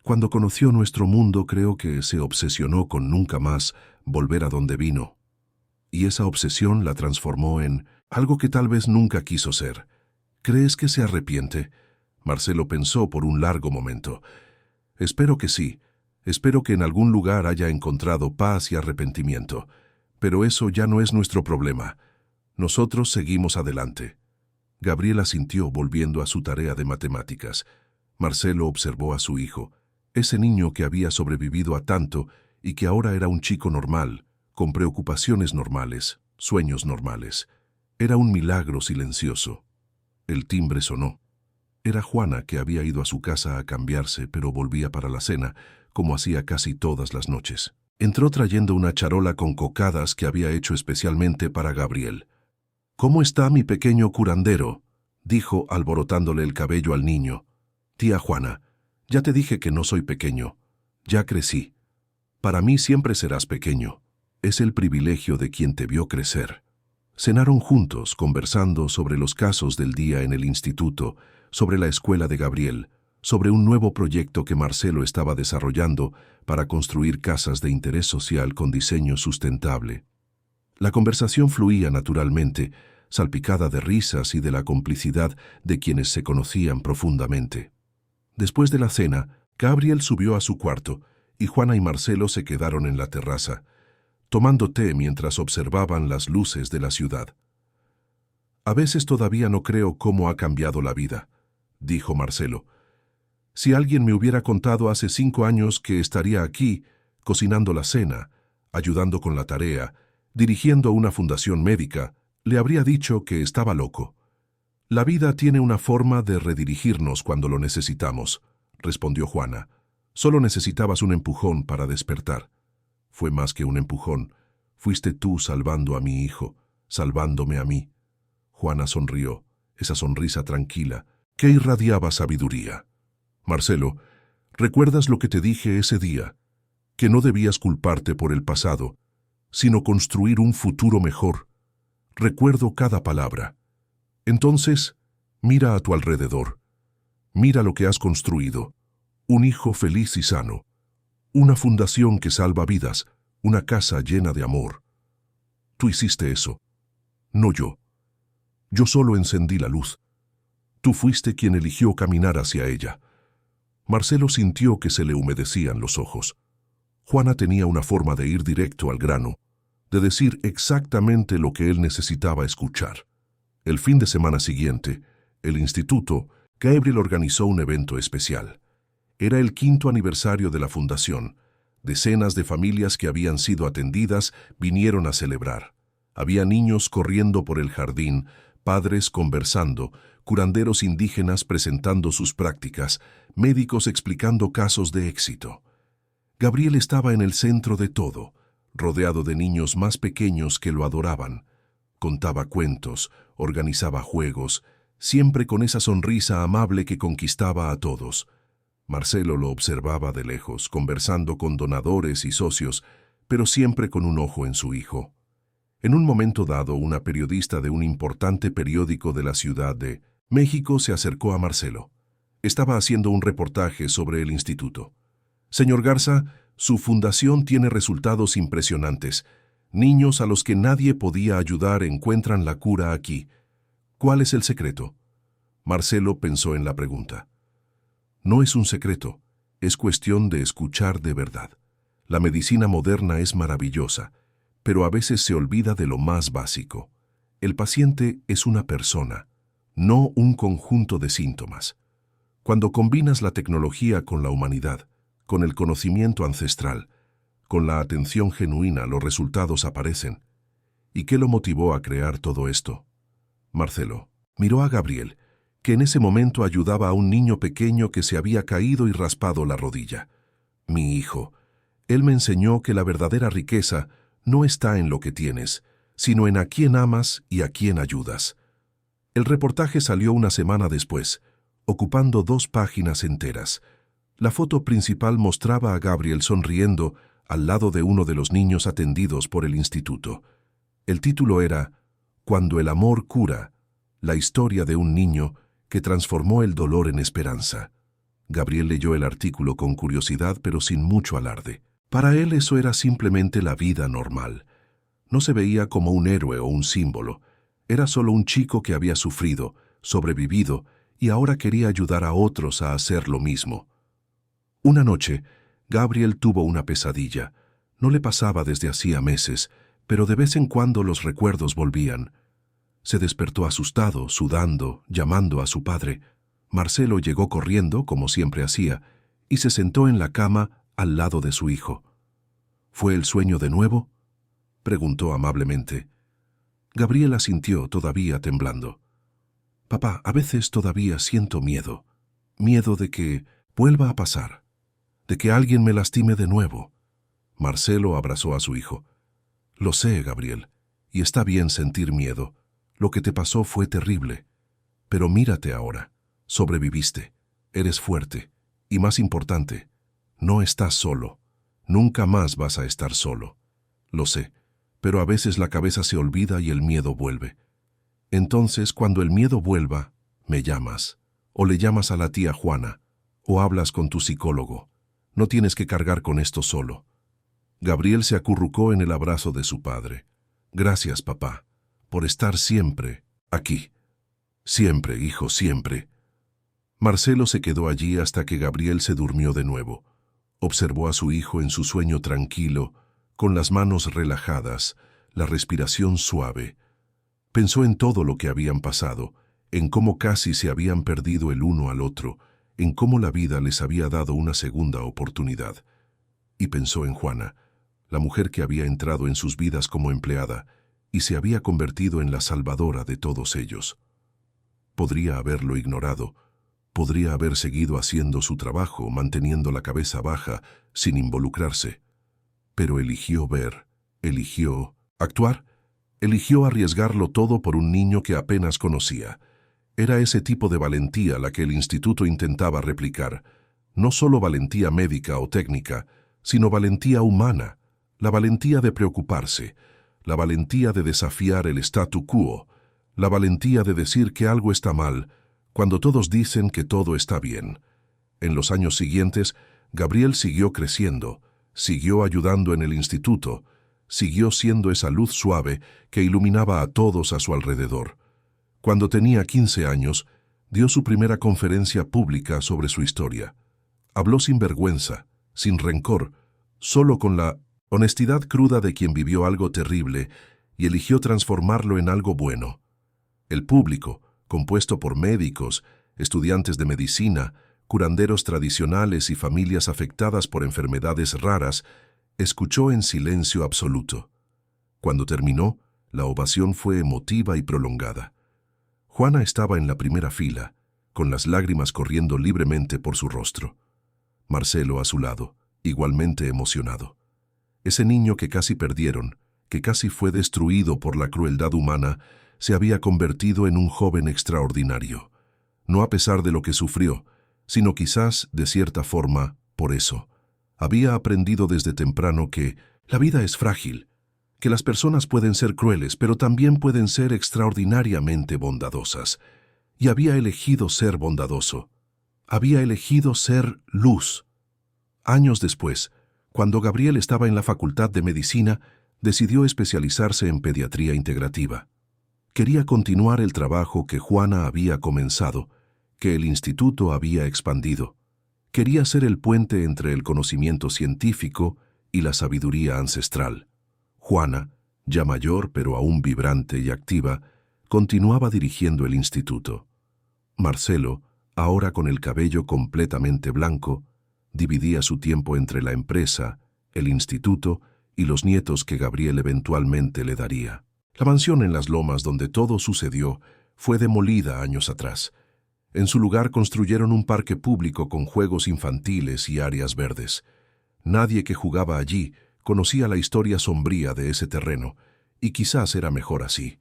Cuando conoció nuestro mundo creo que se obsesionó con nunca más volver a donde vino. Y esa obsesión la transformó en algo que tal vez nunca quiso ser. ¿Crees que se arrepiente?», Marcelo pensó por un largo momento. «Espero que sí. Espero que en algún lugar haya encontrado paz y arrepentimiento. Pero eso ya no es nuestro problema. Nosotros seguimos adelante». Gabriel asintió volviendo a su tarea de matemáticas. Marcelo observó a su hijo, ese niño que había sobrevivido a tanto y que ahora era un chico normal, con preocupaciones normales, sueños normales. Era un milagro silencioso. El timbre sonó. Era Juana, que había ido a su casa a cambiarse, pero volvía para la cena, como hacía casi todas las noches. Entró trayendo una charola con cocadas que había hecho especialmente para Gabriel. «¿Cómo está mi pequeño curandero?», dijo alborotándole el cabello al niño. «Tía Juana, ya te dije que no soy pequeño. Ya crecí. Para mí siempre serás pequeño. Es el privilegio de quien te vio crecer». Cenaron juntos, conversando sobre los casos del día en el instituto, sobre la escuela de Gabriel, sobre un nuevo proyecto que Marcelo estaba desarrollando para construir casas de interés social con diseño sustentable. La conversación fluía naturalmente, salpicada de risas y de la complicidad de quienes se conocían profundamente. Después de la cena, Gabriel subió a su cuarto y Juana y Marcelo se quedaron en la terraza, tomando té mientras observaban las luces de la ciudad. «A veces todavía no creo cómo ha cambiado la vida», dijo Marcelo. «Si alguien me hubiera contado hace 5 años que estaría aquí, cocinando la cena, ayudando con la tarea, dirigiendo una fundación médica, le habría dicho que estaba loco». «La vida tiene una forma de redirigirnos cuando lo necesitamos», respondió Juana. «Solo necesitabas un empujón para despertar». «Fue más que un empujón. Fuiste tú salvando a mi hijo, salvándome a mí». Juana sonrió, esa sonrisa tranquila, que irradiaba sabiduría. «Marcelo, ¿recuerdas lo que te dije ese día? Que no debías culparte por el pasado, sino construir un futuro mejor. Recuerdo cada palabra. Entonces, mira a tu alrededor. Mira lo que has construido. Un hijo feliz y sano. Una fundación que salva vidas. Una casa llena de amor. Tú hiciste eso. No yo. Yo solo encendí la luz. Tú fuiste quien eligió caminar hacia ella». Marcelo sintió que se le humedecían los ojos. Juana tenía una forma de ir directo al grano, de decir exactamente lo que él necesitaba escuchar. El fin de semana siguiente, el instituto, Gabriel organizó un evento especial. Era el 5º aniversario de la fundación. Decenas de familias que habían sido atendidas vinieron a celebrar. Había niños corriendo por el jardín, padres conversando, curanderos indígenas presentando sus prácticas, médicos explicando casos de éxito. Gabriel estaba en el centro de todo, rodeado de niños más pequeños que lo adoraban. Contaba cuentos, organizaba juegos, siempre con esa sonrisa amable que conquistaba a todos. Marcelo lo observaba de lejos, conversando con donadores y socios, pero siempre con un ojo en su hijo. En un momento dado, una periodista de un importante periódico de la Ciudad de México se acercó a Marcelo. Estaba haciendo un reportaje sobre el instituto. «Señor Garza, su fundación tiene resultados impresionantes. Niños a los que nadie podía ayudar encuentran la cura aquí. ¿Cuál es el secreto?». Marcelo pensó en la pregunta. No es un secreto, es cuestión de escuchar de verdad. La medicina moderna es maravillosa, pero a veces se olvida de lo más básico. El paciente es una persona, no un conjunto de síntomas. Cuando combinas la tecnología con la humanidad, con el conocimiento ancestral, con la atención genuina, los resultados aparecen. ¿Y qué lo motivó a crear todo esto? Marcelo miró a Gabriel, que en ese momento ayudaba a un niño pequeño que se había caído y raspado la rodilla. «Mi hijo, él me enseñó que la verdadera riqueza no está en lo que tienes, sino en a quién amas y a quién ayudas». El reportaje salió una semana después, ocupando 2 páginas enteras. La foto principal mostraba a Gabriel sonriendo al lado de uno de los niños atendidos por el instituto. El título era «Cuando el amor cura, la historia de un niño que transformó el dolor en esperanza». Gabriel leyó el artículo con curiosidad, pero sin mucho alarde. Para él eso era simplemente la vida normal. No se veía como un héroe o un símbolo. Era solo un chico que había sufrido, sobrevivido, y ahora quería ayudar a otros a hacer lo mismo. Una noche, Gabriel tuvo una pesadilla. No le pasaba desde hacía meses, pero de vez en cuando los recuerdos volvían. Se despertó asustado, sudando, llamando a su padre. Marcelo llegó corriendo, como siempre hacía, y se sentó en la cama al lado de su hijo. «¿Fue el sueño de nuevo?», preguntó amablemente. Gabriel asintió, todavía temblando. «Papá, a veces todavía siento miedo. Miedo de que vuelva a pasar, de que alguien me lastime de nuevo». Marcelo abrazó a su hijo. «Lo sé, Gabriel, y está bien sentir miedo. Lo que te pasó fue terrible. Pero mírate ahora. Sobreviviste. Eres fuerte. Y más importante, no estás solo. Nunca más vas a estar solo. Lo sé, pero a veces la cabeza se olvida y el miedo vuelve. Entonces, cuando el miedo vuelva, me llamas. O le llamas a la tía Juana. O hablas con tu psicólogo. No tienes que cargar con esto solo». Gabriel se acurrucó en el abrazo de su padre. «Gracias, papá, por estar siempre aquí». «Siempre, hijo, siempre». Marcelo se quedó allí hasta que Gabriel se durmió de nuevo. Observó a su hijo en su sueño tranquilo, con las manos relajadas, la respiración suave. Pensó en todo lo que habían pasado, en cómo casi se habían perdido el uno al otro, en cómo la vida les había dado una segunda oportunidad. Y pensó en Juana, la mujer que había entrado en sus vidas como empleada y se había convertido en la salvadora de todos ellos. Podría haberlo ignorado, podría haber seguido haciendo su trabajo, manteniendo la cabeza baja, sin involucrarse. Pero eligió ver, eligió actuar, eligió arriesgarlo todo por un niño que apenas conocía. Era ese tipo de valentía la que el instituto intentaba replicar. No solo valentía médica o técnica, sino valentía humana, la valentía de preocuparse, la valentía de desafiar el statu quo, la valentía de decir que algo está mal, cuando todos dicen que todo está bien. En los años siguientes, Gabriel siguió creciendo, siguió ayudando en el instituto, siguió siendo esa luz suave que iluminaba a todos a su alrededor. Cuando tenía 15 años, dio su primera conferencia pública sobre su historia. Habló sin vergüenza, sin rencor, solo con la honestidad cruda de quien vivió algo terrible y eligió transformarlo en algo bueno. El público, compuesto por médicos, estudiantes de medicina, curanderos tradicionales y familias afectadas por enfermedades raras, escuchó en silencio absoluto. Cuando terminó, la ovación fue emotiva y prolongada. Juana estaba en la primera fila, con las lágrimas corriendo libremente por su rostro. Marcelo a su lado, igualmente emocionado. Ese niño que casi perdieron, que casi fue destruido por la crueldad humana, se había convertido en un joven extraordinario. No a pesar de lo que sufrió, sino quizás, de cierta forma, por eso. Había aprendido desde temprano que la vida es frágil, que las personas pueden ser crueles, pero también pueden ser extraordinariamente bondadosas. Y había elegido ser bondadoso. Había elegido ser luz. Años después, cuando Gabriel estaba en la Facultad de Medicina, decidió especializarse en pediatría integrativa. Quería continuar el trabajo que Juana había comenzado, que el instituto había expandido. Quería ser el puente entre el conocimiento científico y la sabiduría ancestral. Juana, ya mayor pero aún vibrante y activa, continuaba dirigiendo el instituto. Marcelo, ahora con el cabello completamente blanco, dividía su tiempo entre la empresa, el instituto y los nietos que Gabriel eventualmente le daría. La mansión en las Lomas donde todo sucedió fue demolida años atrás. En su lugar construyeron un parque público con juegos infantiles y áreas verdes. Nadie que jugaba allí conocía la historia sombría de ese terreno, y quizás era mejor así.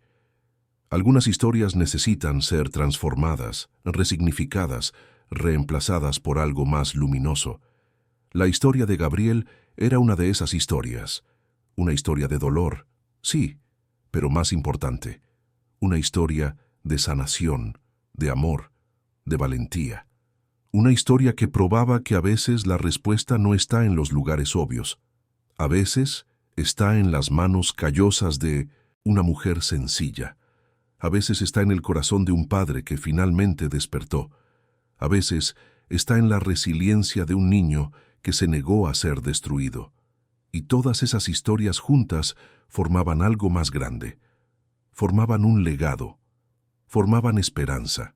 Algunas historias necesitan ser transformadas, resignificadas, reemplazadas por algo más luminoso. La historia de Gabriel era una de esas historias. Una historia de dolor, sí, pero más importante, una historia de sanación, de amor, de valentía. Una historia que probaba que a veces la respuesta no está en los lugares obvios. A veces está en las manos callosas de una mujer sencilla. A veces está en el corazón de un padre que finalmente despertó. A veces está en la resiliencia de un niño que se negó a ser destruido. Y todas esas historias juntas formaban algo más grande. Formaban un legado. Formaban esperanza.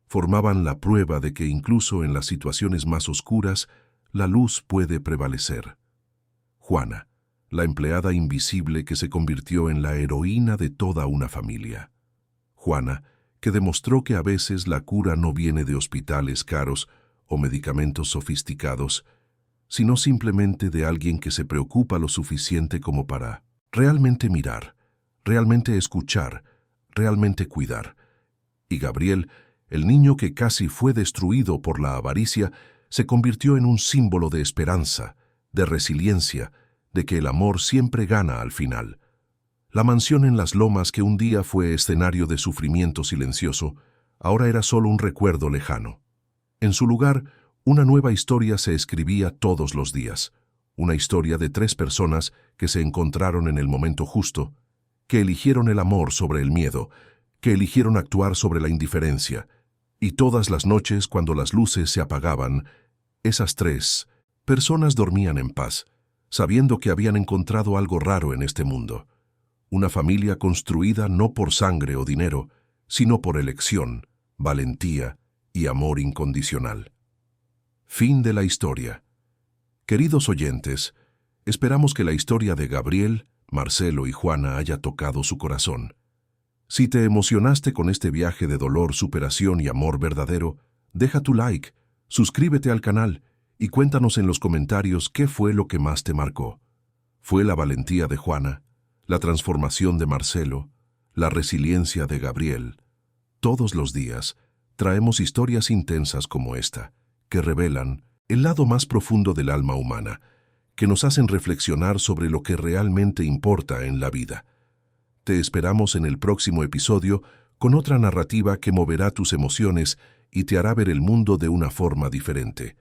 Formaban la prueba de que incluso en las situaciones más oscuras, la luz puede prevalecer. Juana, la empleada invisible que se convirtió en la heroína de toda una familia. Juana, que demostró que a veces la cura no viene de hospitales caros o medicamentos sofisticados, sino simplemente de alguien que se preocupa lo suficiente como para realmente mirar, realmente escuchar, realmente cuidar. Y Gabriel, el niño que casi fue destruido por la avaricia, se convirtió en un símbolo de esperanza, de resiliencia, de que el amor siempre gana al final. La mansión en las Lomas que un día fue escenario de sufrimiento silencioso, ahora era solo un recuerdo lejano. En su lugar, una nueva historia se escribía todos los días. Una historia de 3 personas que se encontraron en el momento justo, que eligieron el amor sobre el miedo, que eligieron actuar sobre la indiferencia. Y todas las noches, cuando las luces se apagaban, esas 3 personas dormían en paz, sabiendo que habían encontrado algo raro en este mundo. Una familia construida no por sangre o dinero, sino por elección, valentía y amor incondicional. Fin de la historia. Queridos oyentes, esperamos que la historia de Gabriel, Marcelo y Juana haya tocado su corazón. Si te emocionaste con este viaje de dolor, superación y amor verdadero, deja tu like, suscríbete al canal y cuéntanos en los comentarios qué fue lo que más te marcó. ¿Fue la valentía de Juana, la transformación de Marcelo, la resiliencia de Gabriel? Todos los días traemos historias intensas como esta, que revelan el lado más profundo del alma humana, que nos hacen reflexionar sobre lo que realmente importa en la vida. Te esperamos en el próximo episodio con otra narrativa que moverá tus emociones y te hará ver el mundo de una forma diferente.